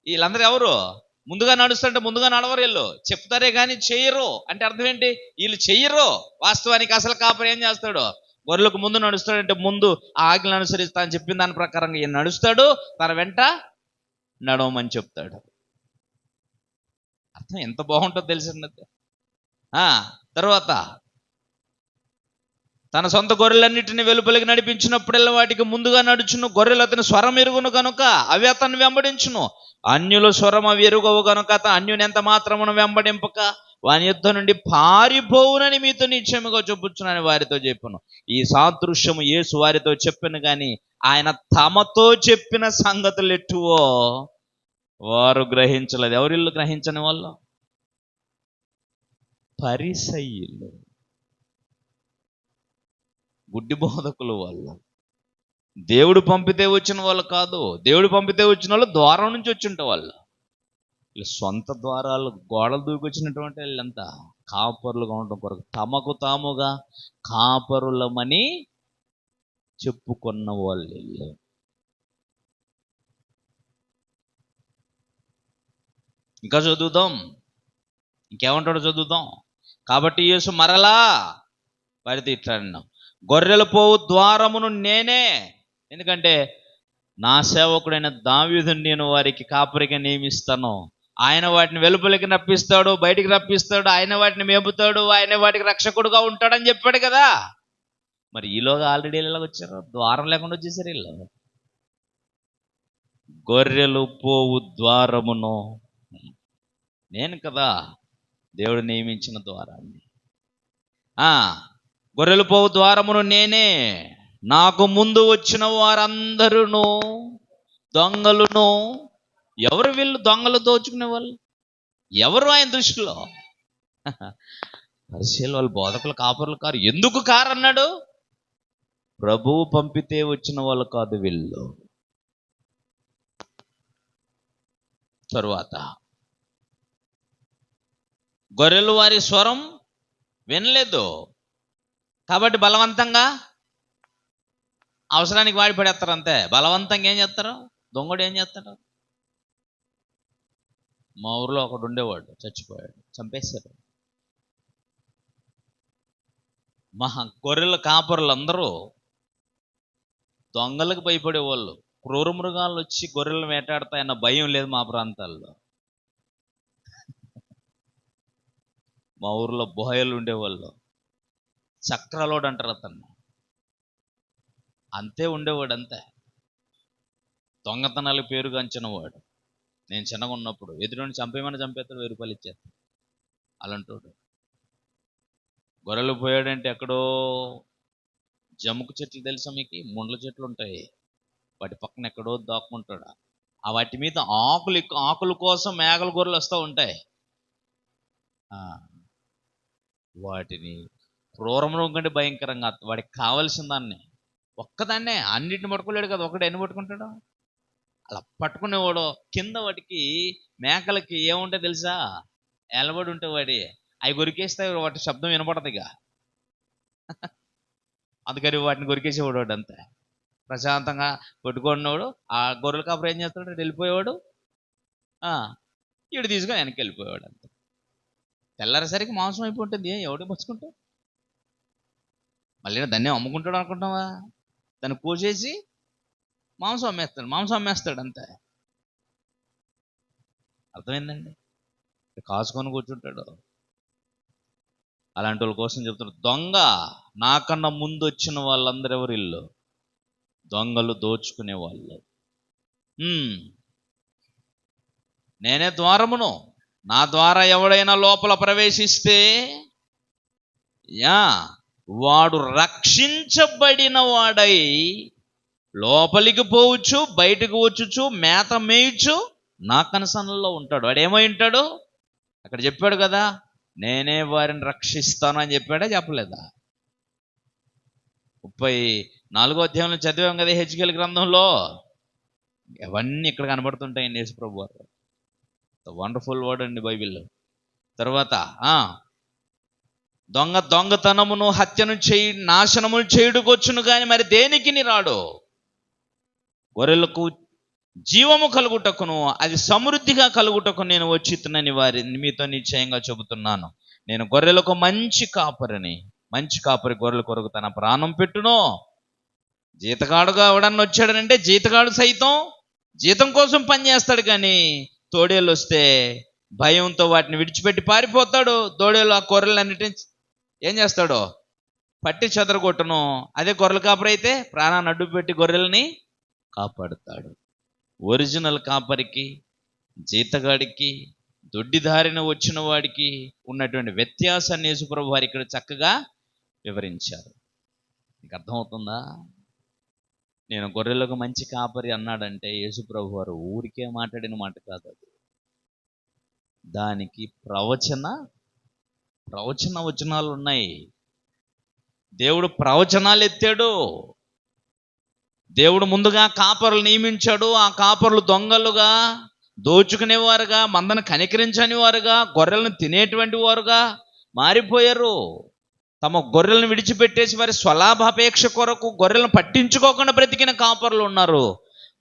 Speaker 1: వీళ్ళందరూ ఎవరు? ముందుగా నడుస్తుంటే ముందుగా నడవరు. వీళ్ళు చెప్తారే కానీ చెయ్యరు. అంటే అర్థం ఏంటి? వీళ్ళు చెయ్యరు. వాస్తవానికి అసలు కాపరి ఏం చేస్తాడు? గొర్రెలకు ముందు నడుస్తాడంటే ముందు ఆ ఆజ్ఞలు అనుసరిస్తా అని చెప్పిన దాని ప్రకారంగా ఈయన నడుస్తాడు, తన వెంట నడవమని చెప్తాడు. అర్థం ఎంత బాగుంటుందో తెలిసింది. తర్వాత తన సొంత గొర్రెలన్నిటిని వెలుపలికి నడిపించినప్పుడల్లా వాటికి ముందుగా నడుచును. గొర్రెలు అతని స్వరం ఎరుగును కనుక అవి అతన్ని వెంబడించును. అన్యుల స్వరం అవి ఎరుగవు కనుక అతను అన్యుని ఎంత మాత్రమును వెంబడింపక వాని యుద్ధ నుండి పారిపోవునని మీతో నిశ్చయముగా చెప్పుచునని వారితో చెప్పాను. ఈ సాదృశ్యము యేసు వారితో చెప్పాను, కానీ ఆయన తమతో చెప్పిన సంగతులు ఎట్టువో వారు గ్రహించలేదు. ఎవరిల్లు గ్రహించని వాళ్ళు? పరిసయ్యులు, గుడ్డి బోధకులు. వాళ్ళు దేవుడు పంపితే వచ్చిన వాళ్ళు కాదు. దేవుడు పంపితే వచ్చిన వాళ్ళు ద్వారం నుంచి వచ్చింటే వాళ్ళు సొంత ద్వారాలు గోడలు దూకొచ్చినటువంటి వాళ్ళంతా కాపరులుగా ఉండటం కొరకు తమకు తాముగా కాపరులమని చెప్పుకున్న వాళ్ళు. ఇంకా చదువుదాం, ఇంకేమంటాడో చదువుదాం. కాబట్టి యేసు మరలా వారితో ఇట్లా అన్నాం, గొర్రెలు పోవు ద్వారమును నేనే. ఎందుకంటే నా సేవకుడైన దావీదుని నేను వారికి కాపరిగా నియమిస్తాను. ఆయన వాటిని వెలుపలికి రప్పిస్తాడు, బయటికి రప్పిస్తాడు, ఆయన వాటిని మేపుతాడు, ఆయన వాటికి రక్షకుడుగా ఉంటాడని చెప్పాడు కదా. మరి ఈలోగా ఆల్రెడీ ఇలాగ వచ్చారు, ద్వారం లేకుండా వచ్చేసారు వీళ్ళు. గొర్రెలు పోవు ద్వారమును నేను కదా, దేవుడు నియమించిన ద్వారాన్ని. గొర్రెలు పోవు ద్వారమును నేనే, నాకు ముందు వచ్చిన వారందరూ దొంగలును. ఎవరు వీళ్ళు? దొంగలు, దోచుకునే వాళ్ళు. ఎవరు ఆయన దృష్టిలో? పరిశీలి వాళ్ళు బోధకులు, కాపరులు కారు. ఎందుకు కారు అన్నాడు? ప్రభువు పంపితే వచ్చిన వాళ్ళు కాదు వీళ్ళు. తరువాత గొర్రెలు వారి స్వరం వినలేదు కాబట్టి బలవంతంగా అవసరానికి వాడి పడేస్తారు అంతే. బలవంతంగా ఏం చేస్తారు? దొంగడు ఏం చేస్తాడు? మా ఊర్లో ఒకడు ఉండేవాడు, చచ్చిపోయాడు, చంపేశారు. మా గొర్రెల కాపరులు అందరూ దొంగలకు భయపడేవాళ్ళు. క్రూర మృగాలు వచ్చి గొర్రెలను వేటాడతాయన్న భయం లేదు మా ప్రాంతాల్లో. మా ఊర్లో బోయలు ఉండేవాళ్ళు, చక్రలోడు అంటారు అతన్ని, అంతే ఉండేవాడు. అంతే దొంగతనాలకు పేరుగాంచిన వాడు. నేను చిన్నగా ఉన్నప్పుడు ఎదురుని చంపేమని చంపేస్తాడు, 1000 రూపాయలు ఇచ్చేస్తాడు అలాంటోడు. గొర్రెలు పోయాడంటే ఎక్కడో జముకు చెట్లు తెలుసా మీకు? ముండ్ల చెట్లు ఉంటాయి, వాటి పక్కన ఎక్కడో దాక్కుంటాడు. ఆ వాటి మీద ఆకుల కోసం మేకల గొర్రెలు వస్తూ ఉంటాయి. వాటిని క్రూరమృగం కంటే భయంకరంగా, వాడికి కావలసిన దాన్ని ఒక్కదాన్నే అన్నిటిని పట్టుకోలేడు కదా, ఒకటి ఎన్ని పట్టుకుంటాడు? అలా పట్టుకునేవాడు కింద వాటికి మేకలకి ఏముంటాయి తెలుసా? ఎలబడి ఉంటే వాడి అవి కొరికేస్తే వాటి శబ్దం వినపడదుగా. అందుకని వాటిని కొరికేసేవాడు. వాడు అంతే ప్రశాంతంగా పట్టుకున్నవాడు. ఆ గొర్రెల కాపురం ఏం చేస్తాడు? వెళ్ళిపోయేవాడు, ఈడు తీసుకొని వెనక్కి వెళ్ళిపోయేవాడు. అంతే తెల్లారేసరికి మాంసం అయిపోతుంది. ఎవడే పచ్చుకుంటా మళ్ళీ దాన్ని అమ్ముకుంటాడు అనుకుంటావా? దాన్ని కోసేసి మాంసం అమ్మేస్తాడు అంతే. అర్థమైందండి? కాసుకొని కూర్చుంటాడు. అలాంటి వాళ్ళ కోసం చెప్తున్నారు, దొంగ నాకన్నా ముందు వచ్చిన వాళ్ళందరూ ఎవరు? ఇల్లు దొంగలు, దోచుకునే వాళ్ళు. నేనే ద్వారమును, నా ద్వారా ఎవడైనా లోపల ప్రవేశిస్తే వాడు రక్షించబడిన వాడై లోపలికి పోవచ్చు, బయటకు వచ్చుచు మేత మేయచ్చు నా కనసనలో ఉంటాడు. వాడు ఏమై ఉంటాడు? అక్కడ చెప్పాడు కదా, నేనే వారిని రక్షిస్తాను అని చెప్పాడా చెప్పలేదా? 34వ అధ్యాయంలో చదివాం కదా హెజ్కేల్ గ్రంథంలో. అవన్నీ ఇక్కడ కనబడుతుంటాయండి యేసుప్రభు వారు. వండర్ఫుల్ వర్డ్ అండి బైబిల్లో. తర్వాత దొంగతనమును హత్యను నాశనము చేయుడుకొచ్చును కానీ మరి దేనికి రాడు? గొర్రెలకు జీవము కలుగుటకును అది సమృద్ధిగా కలుగుటకు నేను వచ్చితునని వారిని మీతో నిశ్చయంగా చెబుతున్నాను. నేను గొర్రెలకు మంచి కాపరిని. మంచి కాపరి గొర్రెల కొరకు తన ప్రాణం పెట్టును. జీతగాడుగా ఎవడన్నా వచ్చాడనంటే జీతగాడు సైతం జీతం కోసం పనిచేస్తాడు, కానీ తోడేళ్ళు వస్తే భయంతో వాటిని విడిచిపెట్టి పారిపోతాడు. తోడేళ్ళు ఆ గొర్రెలన్నిటిని ఏం చేస్తాడో పట్టి చెదరగొట్టును. అదే గొర్రెల కాపరి అయితే ప్రాణాన్ని అడ్డు పెట్టి గొర్రెల్ని కాపాడుతాడు. ఒరిజినల్ కాపరికి, జీతగాడికి, దొడ్డిదారిన వచ్చిన వాడికి ఉన్నటువంటి వ్యత్యాసాన్ని యేసుప్రభు వారు ఇక్కడ చక్కగా వివరించారు. మీకు అర్థమవుతుందా? నేను గొర్రెలకు మంచి కాపరి అన్నాడంటే యేసుప్రభు వారు ఊరికే మాట్లాడిన మాట కాదు అది. దానికి ప్రవచన వచనాలు ఉన్నాయి. దేవుడు ప్రవచనాలు ఎత్తాడు. దేవుడు ముందుగా కాపరులు నియమించాడు. ఆ కాపరులు దొంగలుగా, దోచుకునేవారుగా, మందను కనికరించని వారుగా, గొర్రెలను తినేటువంటి వారుగా మారిపోయారు. తమ గొర్రెలను విడిచిపెట్టేసి వారి స్వలాభాపేక్ష కొరకు గొర్రెలను పట్టించుకోకుండా బ్రతికిన కాపరులు ఉన్నారు.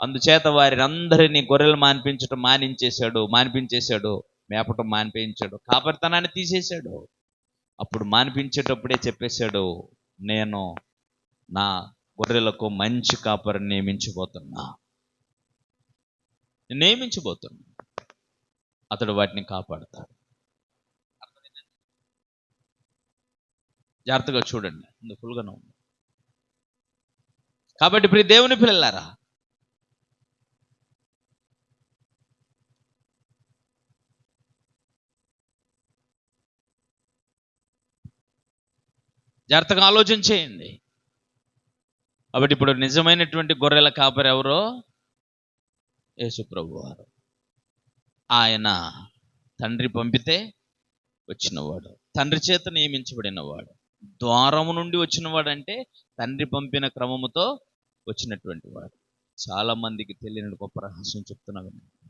Speaker 1: అందుచేత వారిని అందరినీ గొర్రెలు మానిపించేశాడు, మేపటం మానిపించాడు, కాపరితనాన్ని తీసేశాడు. అప్పుడు మానిపించేటప్పుడే చెప్పేశాడు, నేను నా గొర్రెలకు మంచి కాపరిని నియమించబోతున్నా. అతడు వాటిని కాపాడుతాడు. జాగ్రత్తగా చూడండి, ఫుల్గానే ఉంది. కాబట్టి ఇప్పుడు దేవుని పిల్లలారా, జాగ్రత్తగా ఆలోచన చేయండి. కాబట్టి ఇప్పుడు నిజమైనటువంటి గొర్రెల కాపరి ఎవరో? యేసుప్రభు వారు. ఆయన తండ్రి పంపితే వచ్చినవాడు, తండ్రి చేత నియమించబడినవాడు, ద్వారము నుండి వచ్చినవాడు. అంటే తండ్రి పంపిన క్రమముతో వచ్చినటువంటి వాడు. చాలా మందికి తెలియని గొప్ప రహస్యం చెప్తున్నా వినండి.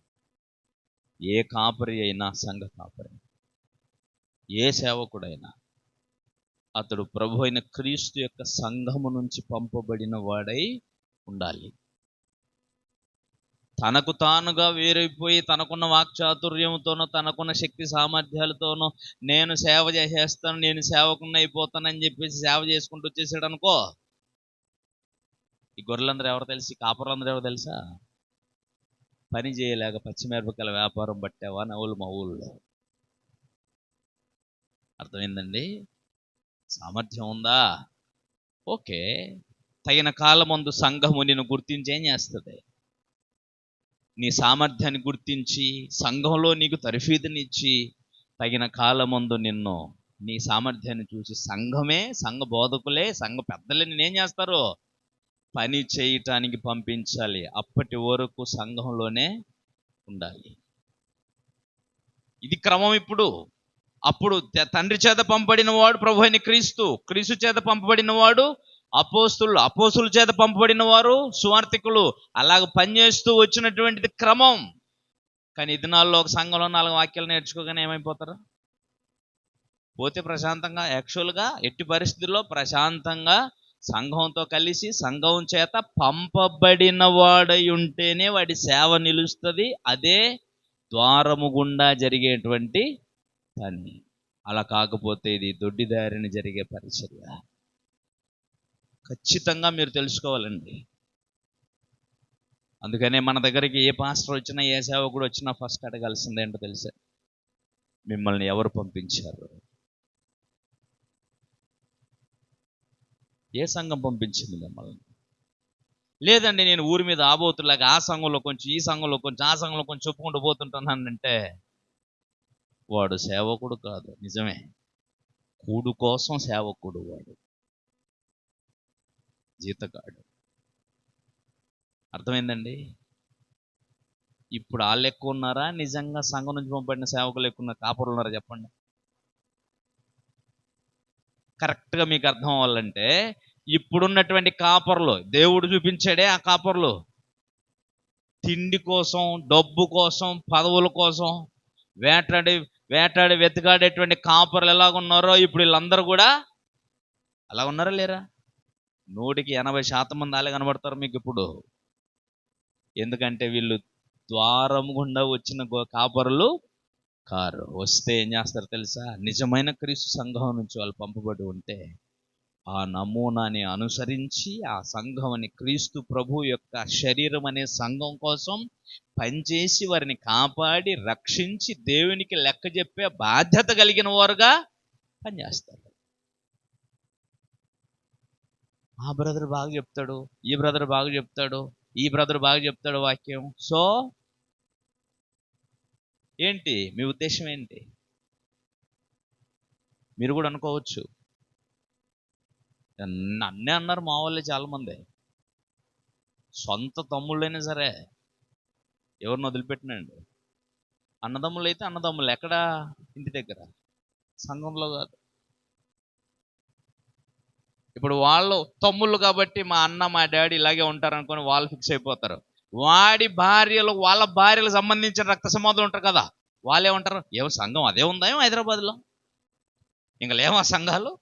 Speaker 1: ఏ కాపరి అయినా, సంఘ కాపరి, ఏ సేవకుడైనా అతడు ప్రభు అయిన క్రీస్తు యొక్క సంఘము నుంచి పంపబడిన వాడై ఉండాలి. తనకు తానుగా వేరైపోయి తనకున్న వాక్చాతుర్యంతోనో తనకున్న శక్తి సామర్థ్యాలతోనో నేను సేవ చేసేస్తాను, నేను సేవకుని అయిపోతానని చెప్పేసి సేవ చేసుకుంటూ వచ్చేసాడు అనుకో, ఈ గొర్రెలందరూ ఎవరు తెలుసు? ఈ కాపర్లందరూ ఎవరు తెలుసా? పని చేయలేక పచ్చిమిరపకాయల వ్యాపారం పట్టావా నవ్వులు మా ఊళ్ళో. అర్థమైందండి? సామర్థ్యం ఉందా? ఓకే. తగిన కాలమందు సంఘము నిన్ను గుర్తించి ఏం చేస్తుంది? నీ సామర్థ్యాన్ని గుర్తించి సంఘంలో నీకు తరఫీదునిచ్చి తగిన కాలమందు నిన్ను, నీ సామర్థ్యాన్ని చూసి సంఘమే, సంఘ బోధకులే, సంఘ పెద్దలే నేనేం చేస్తారు? పని చేయటానికి పంపించాలి. అప్పటి వరకు సంఘంలోనే ఉండాలి. ఇది క్రమం. అప్పుడు తండ్రి చేత పంపబడిన వాడు ప్రభు అయిన క్రీస్తు, క్రీస్తు చేత పంపబడిన వాడు అపోస్తుల చేత పంపబడిన వారు సువార్థికులు. అలాగ పనిచేస్తూ వచ్చినటువంటిది క్రమం. కానీ ఈ దినాల్లో ఒక సంఘంలో 4 వాక్యాలు నేర్చుకోగానే ఏమైపోతారు? పోతే ప్రశాంతంగా, యాక్చువల్గా ఎట్టి పరిస్థితుల్లో ప్రశాంతంగా సంఘంతో కలిసి సంఘం చేత పంపబడిన వాడై ఉంటేనే వాడి సేవ నిలుస్తుంది. అదే ద్వారము గుండా జరిగేటువంటి పని. అలా కాకపోతే ఇది దొడ్డిదారిని జరిగే పరిచర్య. ఖచ్చితంగా మీరు తెలుసుకోవాలండి. అందుకనే మన దగ్గరికి ఏ పాస్టర్ వచ్చినా, ఏ సేవకుడు వచ్చినా ఫస్ట్ అడగాల్సింది ఏంటో తెలుసా? మిమ్మల్ని ఎవరు పంపించారు? ఏ సంఘం పంపించింది మిమ్మల్ని? లేదండి నేను ఊరి మీద ఆబోతులాగా ఆ సంఘంలో కొంచెం, ఈ సంఘంలో కొంచెం, ఆ సంఘంలో కొంచెం చెప్పుకుంటూ పోతుంటున్నానంటే వాడు సేవకుడు కాదు. నిజమే, కూడు కోసం సేవకుడు వాడు, జీతగాడు. అర్థమైందండి? ఇప్పుడు వాళ్ళు ఎక్కువ ఉన్నారా, నిజంగా సంఘం నుంచి పంపబడిన సేవకులు ఎక్కువ ఉన్నారు, కాపురులు ఉన్నారా? చెప్పండి. కరెక్ట్గా మీకు అర్థం అవ్వాలంటే ఇప్పుడున్నటువంటి కాపర్లు, దేవుడు చూపించాడే ఆ కాపర్లు, తిండి కోసం, డబ్బు కోసం, పదవుల కోసం వేటాడి వెతకాడేటువంటి కాపర్లు ఎలాగున్నారో ఇప్పుడు వీళ్ళందరూ కూడా అలా ఉన్నారా లేరా? 100% మంది అలాగే కనబడతారు మీకు ఇప్పుడు. ఎందుకంటే వీళ్ళు ద్వారం గుండా వచ్చిన కాపరులు కారు. వస్తే ఏం చేస్తారు తెలుసా? నిజమైన క్రీస్తు సంఘం నుంచి వాళ్ళు పంపబడి ఉంటే ఆ నమూనాని అనుసరించి ఆ సంఘం అని క్రీస్తు ప్రభు యొక్క శరీరం అనే సంఘం కోసం పనిచేసి వారిని కాపాడి రక్షించి దేవునికి లెక్క చెప్పే బాధ్యత కలిగిన వారుగా పనిచేస్తారు. ఆ బ్రదర్ బాగా చెప్తాడు, ఈ బ్రదర్ బాగా చెప్తాడు, ఈ బ్రదర్ బాగా చెప్తాడు వాక్యం. సో ఏంటి మీ ఉద్దేశం ఏంటి? మీరు కూడా అనుకోవచ్చు, నన్నే అన్నారు మా వాళ్ళే చాలామంది. సొంత తమ్ముళ్ళైనా సరే ఎవరిని వదిలిపెట్టినండి. అన్నదమ్ములు అయితే అన్నదమ్ములు ఎక్కడ? ఇంటి దగ్గర, సంఘంలో కాదు. ఇప్పుడు వాళ్ళు తమ్ముళ్ళు కాబట్టి మా అన్న మా డాడీ ఇలాగే ఉంటారనుకొని వాళ్ళు ఫిక్స్ అయిపోతారు. వాళ్ళ భార్యలకు సంబంధించిన రక్త సంబంధం ఉంటారు కదా, వాళ్ళే ఉంటారు. ఏమో సంఘం అదే ఉందా ఏమో హైదరాబాద్లో, ఇంకా లేవా సంఘాలు?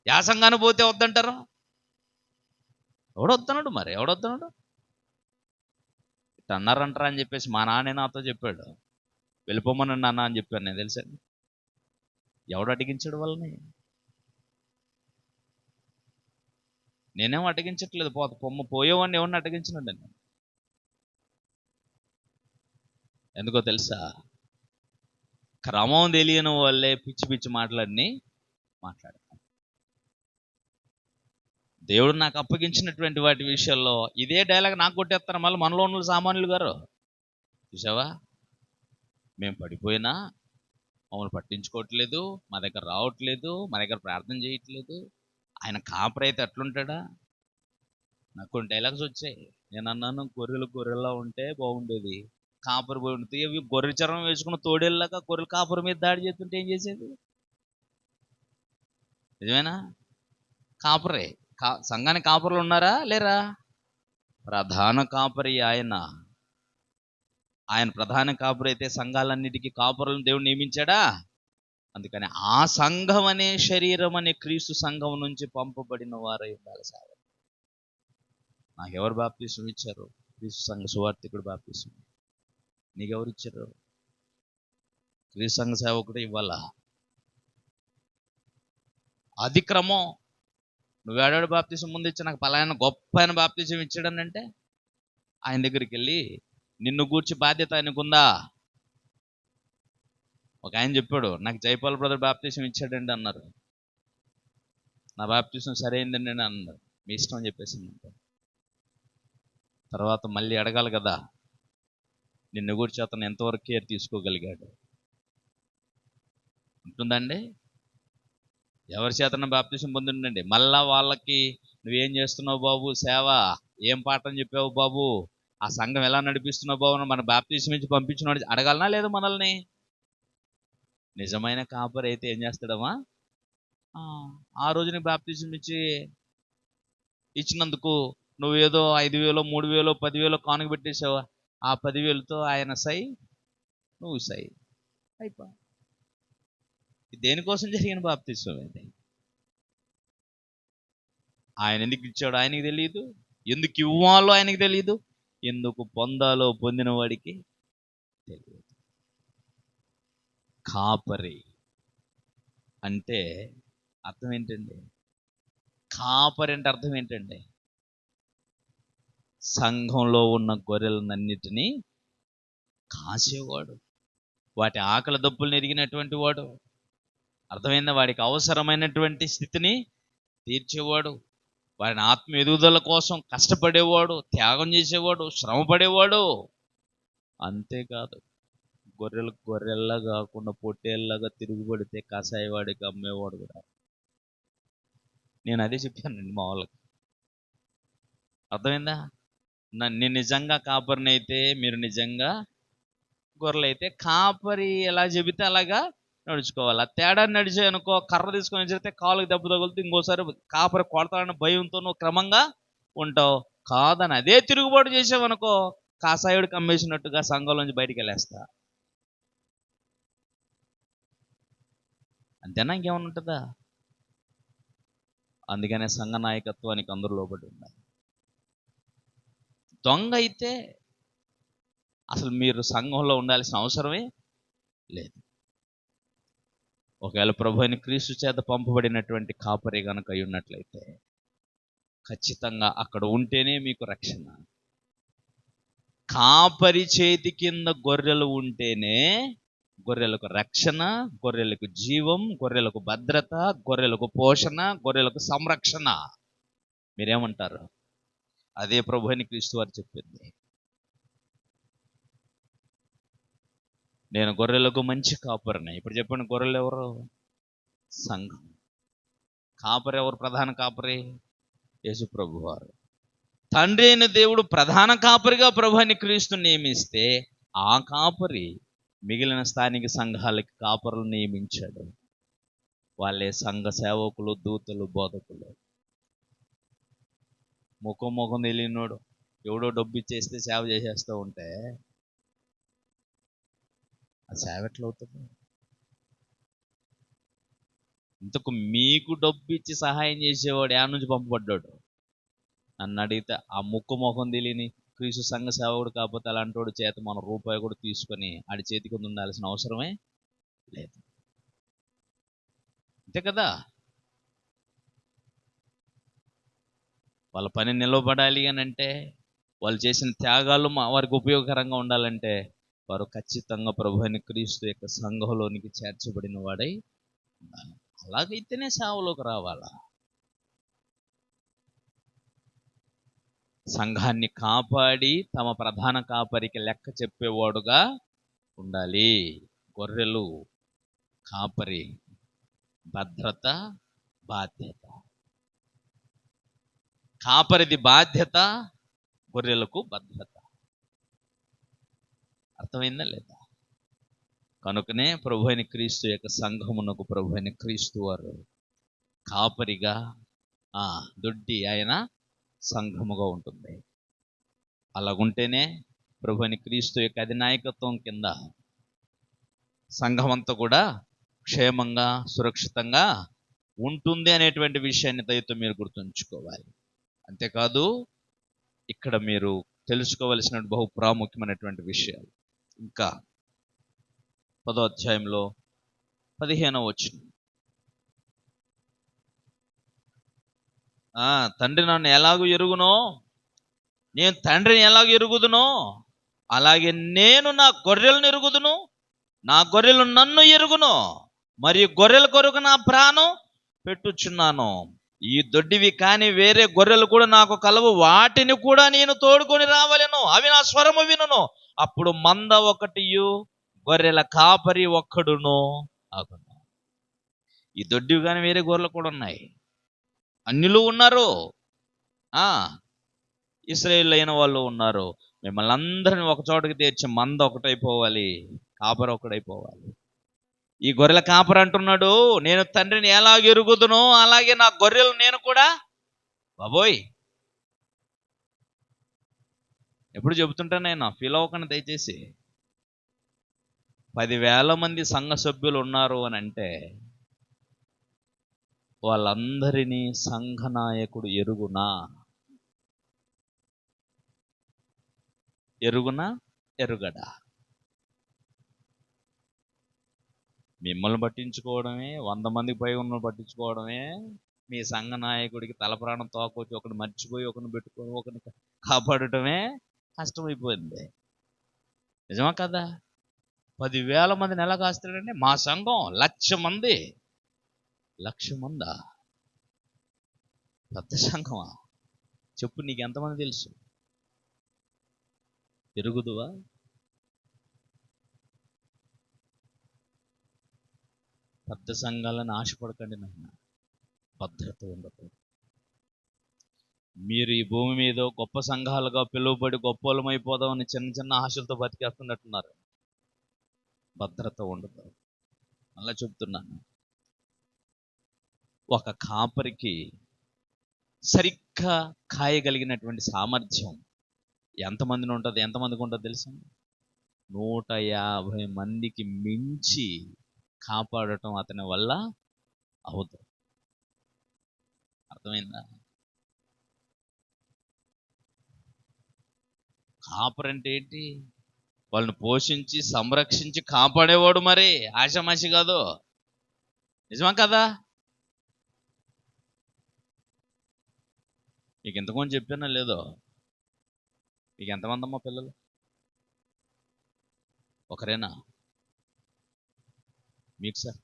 Speaker 1: యా సంఘాన్ని పోతే వద్దంటారు? ఎవడొద్దన్నాడు? మరి ఎవడొద్దన్నాడు? ఇట్లా అన్నారంటారా అని చెప్పేసి మా నాన్న నాతో చెప్పాడు. వెళ్ళిపోమని నాన్న అని చెప్పాను నేను. తెలుసా? ఎవడు అడిగించాడు వాళ్ళని? నేనేమో అడ్డగించట్లేదు. పోయేవాడిని ఎవరిని అడ్డగించినాడు నేను. ఎందుకో తెలుసా? క్రమం తెలియని వాళ్ళే పిచ్చి పిచ్చి మాట్లాడతాను. దేవుడు నాకు అప్పగించినటువంటి వాటి విషయాల్లో ఇదే డైలాగ్ నాకు కొట్టేస్తారు మళ్ళీ మనలో ఉన్న సామాన్యులు గారు. చూసావా, మేము పడిపోయినా మమ్మల్ని పట్టించుకోవట్లేదు, మా దగ్గర రావట్లేదు, మా దగ్గర ప్రార్థన చేయట్లేదు. ఆయన కాపరి అయితే అట్లుంటాడా? నాకు కొన్ని డైలాగ్స్ వచ్చాయి. నేను అన్నాను, గొర్రెలా ఉంటే బాగుండేది, కాపరి పోయి ఉంటే గొర్రె చర్మం వేసుకున్న తోడేళ్ళగా గొర్రెలు కాపరి మీద దాడి చేస్తుంటే ఏం చేసేది? నిజమేనా? కాపరే. సంఘానికి కాపరులు ఉన్నారా లేరా? ప్రధాన కాపరి ఆయన ప్రధాన కాపరి అయితే సంఘాలన్నిటికీ కాపరులను దేవుడు నియమించాడా? అందుకని ఆ సంఘం అనే శరీరం అనే క్రీస్తు సంఘం నుంచి పంపబడిన వారై ఉండాలి సేవ. నాకెవరు బాప్తీసం ఇచ్చారు? క్రీస్తు సంఘ సువార్థికుడు బాప్తీసం. నీకెవరు ఇచ్చారు? క్రీస్తు సంఘ సేవకుడు ఇవ్వాలా. అది క్రమం. నువ్వేడాడు బాప్తీసం ముందు ఇచ్చా, నాకు పలానా గొప్ప ఆయన బాప్తీసం ఇచ్చాడనంటే ఆయన దగ్గరికి వెళ్ళి నిన్ను గూర్చి బాధ్యత ఆయనకుందా? ఒక ఆయన చెప్పాడు, నాకు జైపాల్ బ్రదర్ బాప్తీసం ఇచ్చాడండి అన్నారు. నా బాప్తీసం సరైందండి అని అన్నారు. మీ ఇష్టం అని చెప్పేసిందంట. తర్వాత మళ్ళీ అడగాలి కదా, నిన్ను గూర్చి అతను ఎంతవరకు కేర్ తీసుకోగలిగాడు? ఉంటుందండి. ఎవరి చేతన బాప్తీసం పొందిండండి. మళ్ళా వాళ్ళకి నువ్వేం చేస్తున్నావు బాబు సేవ, ఏం పాఠం చెప్పావు బాబు, ఆ సంఘం ఎలా నడిపిస్తున్నావు బాబు, మన బాప్తీసం ఇచ్చి పంపించిన అడగాలనా లేదు మనల్ని? నిజమైన కాపరి అయితే ఏం చేస్తాడమ్మా? ఆ రోజుని బాప్తీసం ఇచ్చినందుకు నువ్వేదో 5,000 3,000 10,000 కానుక పెట్టేసావా, ఆ 10,000తో ఆయన సై, నువ్వు సై, అయిపో. దేనికోసం జరిగిన బాప్తీసం అది? ఆయన ఎందుకు ఇచ్చాడో ఆయనకి తెలియదు, ఎందుకు ఇవ్వాలో ఆయనకి తెలియదు, ఎందుకు పొందాలో పొందిన వాడికి తెలియదు. కాపరి అంటే అర్థం ఏంటండి? కాపరి అంటే అర్థం ఏంటండి? సంఘంలో ఉన్న గొర్రెలనన్నిటినీ కాసేవాడు, వాటి ఆకలి దప్పులు ఎరిగినటువంటి వాడు. అర్థమైందా? వాడికి అవసరమైనటువంటి స్థితిని తీర్చేవాడు, వాడిని ఆత్మ ఎదుగుదల కోసం కష్టపడేవాడు, త్యాగం చేసేవాడు, శ్రమ పడేవాడు. అంతేకాదు, గొర్రెల్లా కాకుండా పొట్టేళ్ళగా తిరుగుబడితే కషాయవాడికి అమ్మేవాడు కూడా. నేను అదే చెప్పానండి మా వాళ్ళకి. అర్థమైందా? నేను నిజంగా కాపరిని అయితే, మీరు నిజంగా గొర్రెలైతే, కాపరి ఎలా చెబితే అలాగా నడుచుకోవాలి. ఆ తేడా నడిచే అనుకో, కర్ర తీసుకొని జరిగితే కాలుకి దెబ్బ తగులుతుంది, ఇంకోసారి కాపరి కొడతాడన్న భయంతో నువ్వు క్రమంగా ఉంటావు. కాదని అదే తిరుగుబాటు చేసావనుకో, కాసాయుడికి అమ్మేసినట్టుగా సంఘంలోంచి బయటికి వెళ్ళేస్తా. అంతేనా? ఇంకేమైనా ఉంటుందా? అందుకనే సంఘ నాయకత్వానికి అందరూ లోబడి ఉండాలి. దొంగ అయితే అసలు మీరు సంఘంలో ఉండాల్సిన అవసరమే లేదు. ఒకవేళ ప్రభు అయిన క్రీస్తు చేత పంపబడినటువంటి కాపరి గనక అయి ఉన్నట్లయితే ఖచ్చితంగా అక్కడ ఉంటేనే మీకు రక్షణ. కాపరి చేతి కింద గొర్రెలు ఉంటేనే గొర్రెలకు రక్షణ, గొర్రెలకు జీవం, గొర్రెలకు భద్రత, గొర్రెలకు పోషణ, గొర్రెలకు సంరక్షణ. మీరేమంటారు? అదే ప్రభు అయిన క్రీస్తు వారు చెప్పింది. నేను గొర్రెలకు మంచి కాపరిని. ఇప్పుడు చెప్పండి, గొర్రెలు ఎవరు? సంఘం. కాపరి ఎవరు? ప్రధాన కాపరి యేసు ప్రభు వారు. తండ్రి అయిన దేవుడు ప్రధాన కాపరిగా ప్రభు అయిన క్రీస్తు నియమిస్తే, ఆ కాపరి మిగిలిన స్థానిక సంఘాలకి కాపరులు నియమించాడు. వాళ్ళే సంఘ సేవకులు, దూతలు, బోధకులు. ముఖం తెలియనోడు ఎవడో డబ్బు ఇచ్చేస్తే సేవ చేసేస్తూ ఉంటే ఆ సేవ ఎట్లా అవుతుంది? ఇంతకు మీకు డబ్బు ఇచ్చి సహాయం చేసేవాడు ఆ నుంచి పంపబడ్డాడు? నన్ను అడిగితే ఆ ముఖం తెలియని క్రీస్తు సంఘ సేవకుడు కాకపోతే అలాంటి వాడు చేత మన రూపాయి కూడా తీసుకొని ఆడి చేతికి ఉండాల్సిన అవసరమే లేదు. అంతే కదా? వాళ్ళ పని నిలవబడాలి అని అంటే, వాళ్ళు చేసిన త్యాగాలు వారికి ఉపయోగకరంగా ఉండాలంటే, వారు ఖచ్చితంగా ప్రభు అయిన క్రీస్తు యొక్క సంఘంలోనికి చేర్చబడిన వాడై ఉండాలి. అలాగైతేనే సేవలోకి రావాలా. సంఘాన్ని కాపాడి తమ ప్రధాన కాపరికి లెక్క చెప్పేవాడుగా ఉండాలి. గొర్రెలు, కాపరి, భద్రత, బాధ్యత. కాపరిది బాధ్యత, గొర్రెలకు భద్రత. అర్థమైందా లేదా? కనుకనే ప్రభు అయిన క్రీస్తు యొక్క సంఘమునకు ప్రభు అయిన క్రీస్తు వారు కాపరిగా, దొడ్డి ఆయన సంఘముగా ఉంటుంది. అలాగుంటేనే ప్రభు అయిన క్రీస్తు యొక్క అధినాయకత్వం కింద సంఘమంతా కూడా క్షేమంగా, సురక్షితంగా ఉంటుంది అనేటువంటి విషయాన్ని దయతో మీరు గుర్తుంచుకోవాలి. అంతేకాదు, ఇక్కడ మీరు తెలుసుకోవలసిన బహు ప్రాముఖ్యమైనటువంటి విషయాలు ఇంకా 10వ అధ్యాయంలో 15వ వచనం. తండ్రి నన్ను ఎలాగూ ఎరుగునో, నేను తండ్రిని ఎలాగ ఎరుగుదునో, అలాగే నేను నా గొర్రెలను ఎరుగుదును, నా గొర్రెలు నన్ను ఎరుగును, మరియు గొర్రెల కొరకు నా ప్రాణం పెట్టుచున్నాను. ఈ దొడ్డివి కాని వేరే గొర్రెలు కూడా నాకు కలవు, వాటిని కూడా నేను తోడుకొని రావలెను, అవి నా స్వరము వినును. అప్పుడు మంద ఒకటియు గొర్రెల కాపరి ఒక్కడును ఆగును. ఈ దొడ్డివి కానీ వేరే గొర్రెలు కూడా ఉన్నాయి, అన్యులు ఉన్నారు, ఇశ్రాయేలు అయిన వాళ్ళు ఉన్నారు. మిమ్మల్ని అందరిని ఒక చోటకి తీర్చి మంద ఒకటైపోవాలి, కాపరి ఒకటైపోవాలి. ఈ గొర్రెల కాపరి అంటున్నాడు, నేను తండ్రిని ఎలాగ ఎరుగుదునో అలాగే నా గొర్రెలు నేను కూడా. బాబోయ్, ఎప్పుడు చెబుతుంటాను నేను, ఫీల్ అవ్వకండి దయచేసి. 10,000 మంది సంఘ సభ్యులు ఉన్నారు అని అంటే వాళ్ళందరినీ సంఘ నాయకుడు ఎరుగునా ఎరుగడా? మిమ్మల్ని పట్టించుకోవడమే, 100 మందికి పై ఉన్న పట్టించుకోవడమే, మీ సంఘ నాయకుడికి తల ప్రాణం తోకొచ్చి ఒకరిని మర్చిపోయి ఒకరిని పెట్టుకొని ఒకరిని కాపాడటమే కష్టమైపోయింది. నిజమా కదా? 10,000 మందిని ఎలా కాస్తాడండి? మా సంఘం 1,00,000 మంది. 1,00,000 మందా? పెద్ద సంఘమా? చెప్పు, నీకు ఎంతమంది తెలుసు? ఎరుగుదువా? పెద్ద సంఘాలను ఆశపడకండి నాయన. భద్రత ఉండదు. మీరు ఈ భూమి మీద గొప్ప సంఘాలుగా పిలువబడి గొప్పోళ్ళమైపోదామని చిన్న చిన్న ఆశలతో బతికేస్తున్నట్టున్నారు. భద్రత ఉండదు. అలా చెప్తున్నాను. ఒక కాపరికి సరిగ్గా కాయగలిగినటువంటి సామర్థ్యం ఎంతమందికి ఉంటుంది తెలుసా? 150 మందికి మించి కాపాడటం అతని వల్ల అవుతుంది. అర్థమైందా? కాపర్ అంటే ఏంటి? వాళ్ళని పోషించి సంరక్షించి కాపాడేవాడు. మరి ఆషామాషి కాదు. నిజమా కదా? మీకు ఇంతకుముందు చెప్పానా లేదో? మీకు ఎంతమంది అమ్మా పిల్లలు? ఒకరేనా? మీకు సార్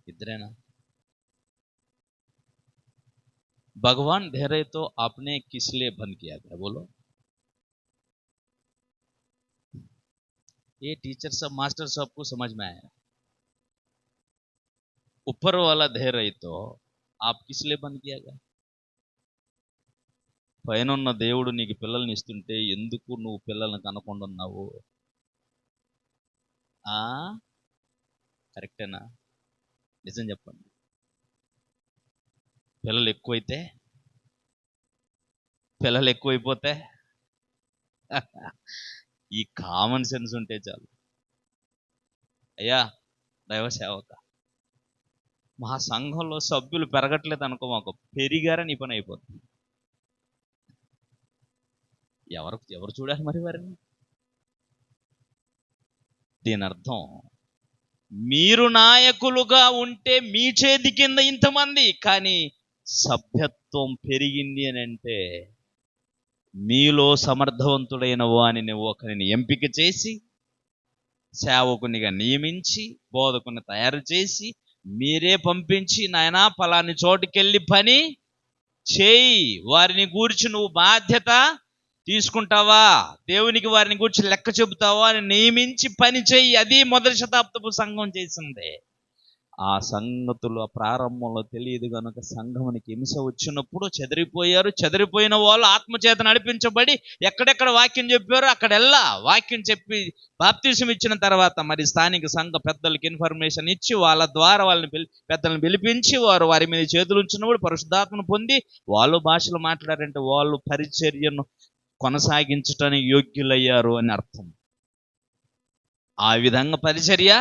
Speaker 1: ఇద్దరేనా? भगवान धैर्य तो आपने किस लिए बंद किया था? बोलो। ये टीचर सब मास्टर सब को समझ में आया। ऊपर वाला धैर्य तो आप किस लिए बंद किया गया? పైనున్న దేవుడు నీకు పిల్లల్ని ఇస్తుంటే ఎందుకు నువ్వు పిల్లల్ని కనకుండా ఉన్నావు? కరెక్టేనా? నిజం చెప్పండి. పిల్లలు ఎక్కువైపోతే ఈ కామన్ సెన్స్ ఉంటే చాలు. అయ్యా దైవ సేవక, మా సంఘంలో సభ్యులు పెరగట్లేదు అనుకో, మాకు పెరిగారని నీ పని అయిపోతుంది. ఎవరు చూడాలి మరి వారిని? దీని అర్థం మీరు నాయకులుగా ఉంటే మీ చేతి కింద ఇంతమంది, కానీ సభ్యత్వం పెరిగింది అని అంటే మీలో సమర్థవంతుడైన వానిని ఒకరిని ఎంపిక చేసి సేవకునిగా నియమించి బోధకుని తయారు చేసి మీరే పంపించి, నాయనా పలాని చోటుకెళ్ళి పని చేయి, వారిని గూర్చి నువ్వు బాధ్యత తీసుకుంటావా, దేవునికి వారిని గురించి లెక్క చెబుతావా అని నియమించి పని చేయి. అది మొదటి శతాబ్దపు సంఘం చేసింది. ఆ సంగతులు ప్రారంభంలో తెలియదు కనుక సంఘమునికి హింస వచ్చినప్పుడు చెదిరిపోయిన వాళ్ళు ఆత్మచేత నడిపించబడి ఎక్కడెక్కడ వాక్యం చెప్పారో అక్కడెల్లా వాక్యం చెప్పి బాప్తిసం ఇచ్చిన తర్వాత మరి స్థానిక సంఘ పెద్దలకి ఇన్ఫర్మేషన్ ఇచ్చి వాళ్ళ ద్వారా పెద్దలను పిలిపించి వారి మీద చేతులు ఉంచినప్పుడు పరిశుద్ధాత్మను పొంది వాళ్ళు భాషలు మాట్లాడారంటే వాళ్ళు పరిచర్యను కొనసాగించటానికి యోగ్యులయ్యారు అని అర్థం. ఆ విధంగా పరిచర్య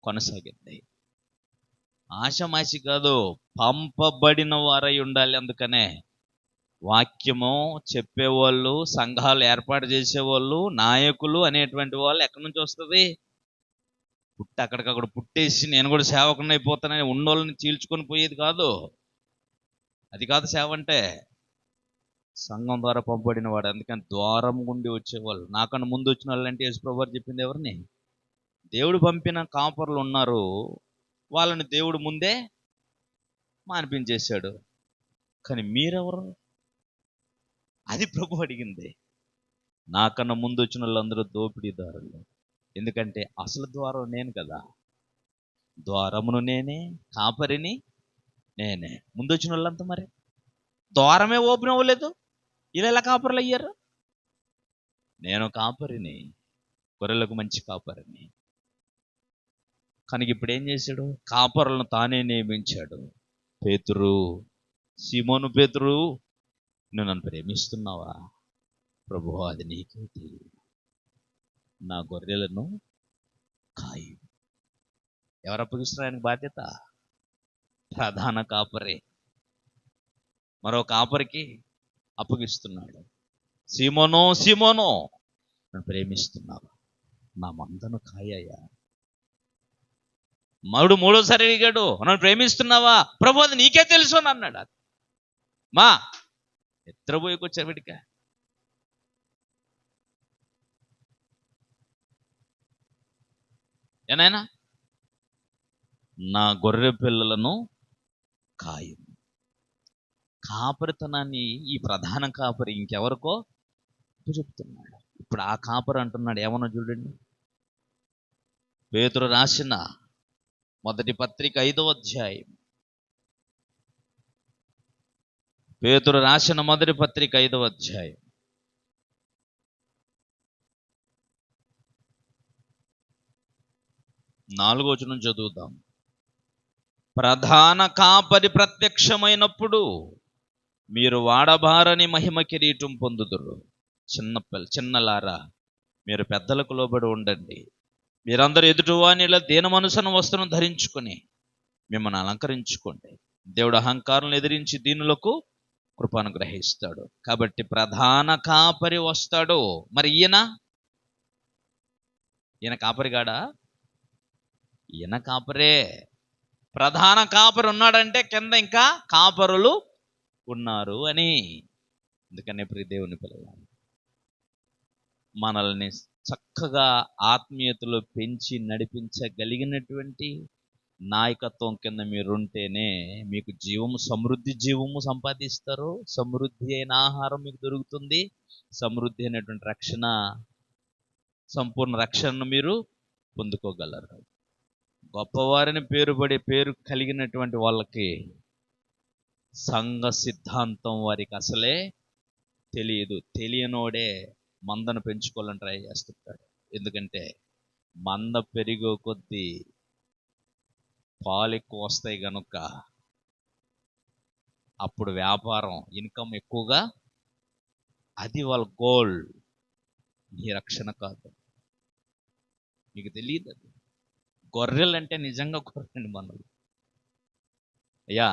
Speaker 1: కొనసాగింది. ఆషమాషి కాదు, పంపబడిన వారై ఉండాలి. అందుకనే వాక్యము చెప్పేవాళ్ళు, సంఘాలు ఏర్పాటు చేసేవాళ్ళు, నాయకులు అనేటువంటి వాళ్ళు ఎక్కడి నుంచి వస్తుంది? అక్కడికక్కడ పుట్టేసి నేను కూడా సేవకుని అయిపోతానని ఉన్నోళ్ళని చీల్చుకొని పోయేది కాదు. అది కాదు సేవ అంటే. సంఘం ద్వారా పంపబడిన వాడు. అందుకని ద్వారం గుండి వచ్చేవాళ్ళు. నాకన్నా ముందు వచ్చిన వాళ్ళు అంటే యేసుప్రభువు వారు చెప్పింది ఎవరిని? దేవుడు పంపిన కాపర్లు ఉన్నారు, వాళ్ళని దేవుడు ముందే మానిపించేశాడు. కానీ మీరెవరు? అది ప్రభు అడిగింది. నాకన్నా ముందు వచ్చిన వాళ్ళందరూ దోపిడీదారులు. ఎందుకంటే అసలు ద్వారం నేను కదా, ద్వారమును నేనే, కాపరిని నేనే. ముందు వచ్చిన వాళ్ళంతా మరి ద్వారమే ఓపెన్ అవ్వలేదు, ఇలా ఎలా కాపర్లు అయ్యారు? నేను కాపరిని, గొర్రెలకు మంచి కాపరిని. కనుక ఇప్పుడు ఏం చేశాడు? కాపరులను తానే నియమించాడు. పేతురు, సీమోను పేతురు, నువ్వు నన్ను ప్రేమిస్తున్నావా? ప్రభువా, అది నీకే తెలియదు, నా గొర్రెలను కాయి. ఎవరు అప్పగిస్తున్నారు ఆయనకు బాధ్యత? ప్రధాన కాపరే మరో కాపరికి అప్పగిస్తున్నాడు. సీమోనో, నన్ను ప్రేమిస్తున్నావా? నా మందను కాయ్యా. మరుడు మూడోసారి అడిగాడు, నన్ను ప్రేమిస్తున్నావా? ప్రభు అది నీకే తెలుసు అని అన్నాడు. మా నిద్రపోయికొచ్చారు వీడిక. ఏనాయనా, నా గొర్రె పిల్లలను కాయం. కాపరితనాన్ని ఈ ప్రధాన కాపరి ఇంకెవరికో చెప్తున్నాడు. ఇప్పుడు ఆ కాపరి అంటున్నాడు ఏమన్నా చూడండి. పేతురు రాసిన మొదటి పత్రిక 5వ అధ్యాయం. పేతురు రాసిన మొదటి పత్రిక 5వ అధ్యాయం 4వ వచనం చదువుదాం. ప్రధాన కాపరి ప్రత్యక్షమైనప్పుడు మీరు వాడబారని మహిమ కిరీటం పొందుదురు. చిన్నలారా, మీరు పెద్దలకు లోబడి ఉండండి. మీరందరూ ఎదుటివానిలా దీన మనసున వస్త్రం ధరించుకొని మిమ్మల్ని అలంకరించుకోండి. దేవుడు అహంకారం ఎదిరించి దీనులకు కృపను గ్రహిస్తాడు. కాబట్టి ప్రధాన కాపరి వస్తాడు. మరి ఈయన కాపరిగాడా? ఈయన కాపరే. ప్రధాన కాపరి ఉన్నాడంటే కింద ఇంకా కాపరులు ఉన్నారు అని. అందుకనే ప్రియ దేవుని పిల్లలు, మనల్ని చక్కగా ఆత్మీయతలో పెంచి నడిపించగలిగినటువంటి నాయకత్వం కింద మీరుంటేనే మీకు సమృద్ధి జీవము సంపాదిస్తారు. సమృద్ధి అయిన ఆహారం మీకు దొరుకుతుంది. సమృద్ధి అయినటువంటి రక్షణ, సంపూర్ణ రక్షణను మీరు పొందుకోగలరు. గొప్పవారిని పేరు కలిగినటువంటి వాళ్ళకి సంఘ సిద్ధాంతం వారికి అసలే తెలియదు. తెలియనోడే మందను పెంచుకోవాలని ట్రై చేస్తుంటాడు. ఎందుకంటే మంద పెరిగే కొద్దీ పాలు ఎక్కువ వస్తాయి కనుక అప్పుడు వ్యాపారం, ఇన్కమ్ ఎక్కువగా, అది వాళ్ళ గోల్. నీ రక్షణ కాదు. మీకు తెలియదు. అది గొర్రెలు అంటే నిజంగా గొర్రెండి మనల్ని. అయ్యా,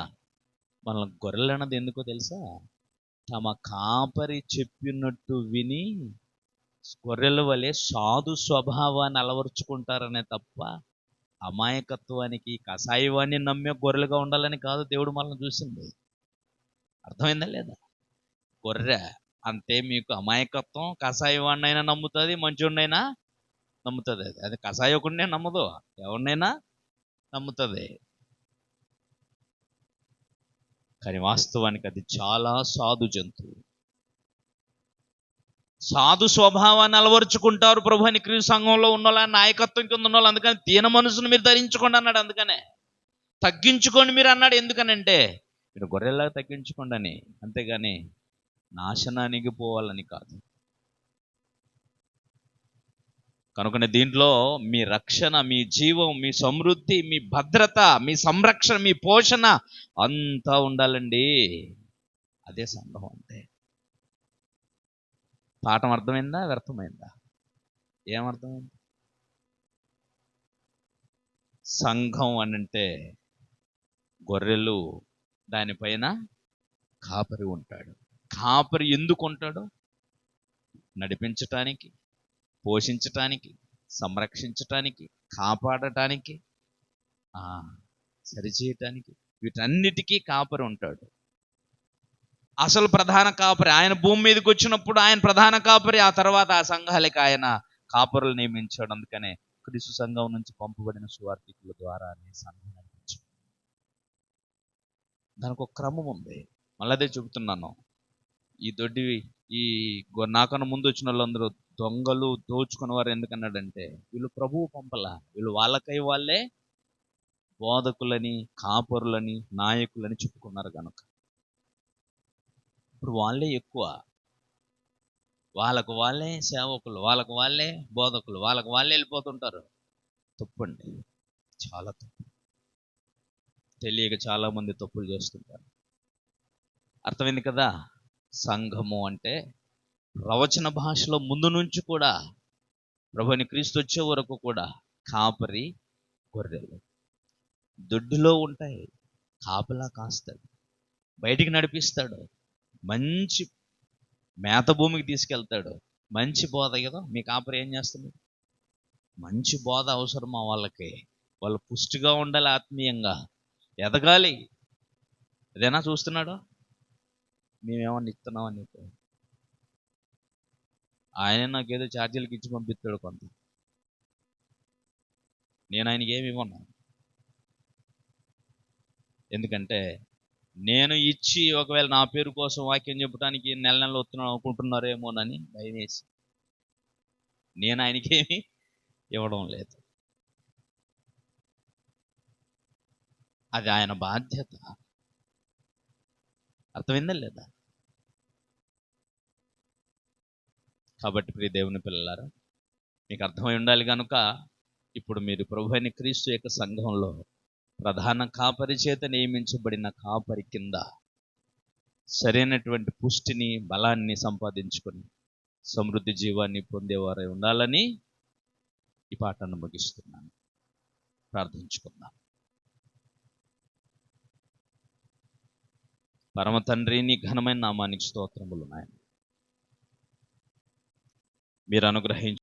Speaker 1: మనల్ని గొర్రెలు అన్నది ఎందుకో తెలుసా? తమ కాపరి చెప్పినట్టు విని గొర్రెల వలె సాధు స్వభావాన్ని అలవరుచుకుంటారనే తప్ప అమాయకత్వానికి, కసాయివాణ్ణి నమ్మే గొర్రెలుగా ఉండాలని కాదు దేవుడు మనల్ని చూసింది. అర్థమైందా లేదా? గొర్రె అంటే మీకు అమాయకత్వం, కసాయివాణ్ణైనా నమ్ముతుంది, మంచోడినైనా నమ్ముతుంది. అది కసాయకుడినే నమ్మదు, ఎవరినైనా నమ్ముతుంది. కానీ వాస్తవానికి అది చాలా సాధు జంతువు. సాధు స్వభావాన్ని అలవరుచుకుంటారు ప్రభు అని క్రీస్తు సంఘంలో ఉన్న నాయకత్వం కింద ఉన్న వాళ్ళు. అందుకని దీన మనసును మీరు ధరించుకోండి అన్నాడు. అందుకనే తగ్గించుకోండి మీరు అన్నాడు. ఎందుకనంటే మీరు గొర్రెల్లాగా తగ్గించుకోండి అని, అంతేగాని నాశనానికి పోవాలని కాదు. కనుకనే దీంట్లో మీ రక్షణ, మీ జీవం, మీ సమృద్ధి, మీ భద్రత, మీ సంరక్షణ, మీ పోషణ అంతా ఉండాలండి. అదే సంఘం అంటే. పాఠం అర్థమైందా? వ్యర్థమైందా? ఏమర్థమైంది? సంఘం అనంటే గొర్రెలు, దానిపైన కాపరి ఉంటాడు. కాపరి ఎందుకు ఉంటాడు? నడిపించటానికి, పోషించటానికి, సంరక్షించటానికి, కాపాడటానికి, సరిచేయటానికి, వీటన్నిటికీ కాపరి ఉంటాడు. అసలు ప్రధాన కాపరి ఆయన భూమి మీదకి వచ్చినప్పుడు ఆయన ప్రధాన కాపరి. ఆ తర్వాత ఆ సంఘాలకి ఆయన కాపరులు నియమించాడు. అందుకనే క్రీస్తు సంఘం నుంచి పంపబడిన సువార్థికుల ద్వారా సంఘం నడిపించాడు. దానికి ఒక క్రమం ఉంది. మళ్ళీ అదే చెబుతున్నాను. ఈ నాకన్నా ముందు వచ్చిన వాళ్ళందరూ దొంగలు, దోచుకున్న వారు. ఎందుకన్నాడంటే వీళ్ళు ప్రభువు పంపల, వీళ్ళు వాళ్ళకై వాళ్ళే బోధకులని, కాపరులని, నాయకులని చెప్పుకున్నారు కనుక ఇప్పుడు వాళ్ళే ఎక్కువ. వాళ్ళకు వాళ్ళే సేవకులు, వాళ్ళకు వాళ్ళే బోధకులు, వాళ్ళకు వాళ్ళే వెళ్ళిపోతుంటారు. తప్పండి, చాలా తప్పు. తెలియక చాలా మంది తప్పులు చేస్తుంటారు. అర్థమైంది కదా? సంఘము అంటే ప్రవచన భాషలో ముందు నుంచి కూడా ప్రభుని క్రీస్తు వచ్చే వరకు కూడా కాపరి గొర్రెలు దొడ్డిలో ఉంటాయి. కాపలా కాస్తాడు, బయటికి నడిపిస్తాడు, మంచి మేత భూమికి తీసుకెళ్తాడు. మంచి బోధ కదా. మీ కాపరి ఏం చేస్తుంది? మంచి బోధ అవసరమా వాళ్ళకి? వాళ్ళు పుష్టిగా ఉండాలి, ఆత్మీయంగా ఎదగాలి. అదేనా చూస్తున్నాడు? మేమేమన్నా ఇస్తున్నామని చెప్పి ఆయన నాకేదో ఛార్జీలకి ఇచ్చి పంపిస్తాడు కొంత, నేను ఆయనకి ఏమి ఇవ్వను. ఎందుకంటే నేను ఇచ్చి ఒకవేళ నా పేరు కోసం వాక్యం చెప్పడానికి నెల నెలలు వస్తున్నాను అనుకుంటున్నారేమోనని భయం వేసి నేను ఆయనకేమి ఇవ్వడం లేదు. అది ఆయన బాధ్యత. అర్థమైందా లేదా? కాబట్టి ప్రియ దేవుని పిల్లలారా, మీకు అర్థమై ఉండాలి కనుక ఇప్పుడు మీరు ప్రభు అయిన క్రీస్తు యొక్క సంఘంలో ప్రధాన కాపరి చేత నియమించబడిన కాపరి కింద సరైనటువంటి పుష్టిని, బలాన్ని సంపాదించుకొని సమృద్ధి జీవాన్ని పొందేవారై ఉండాలని ఈ పాఠాన్ని ముగిస్తున్నాను. ప్రార్థించుకుందాం. పరమ తండ్రి, నీ ఘనమైన నామానికి స్తోత్రములు నాయన. మీరు అనుగ్రహించి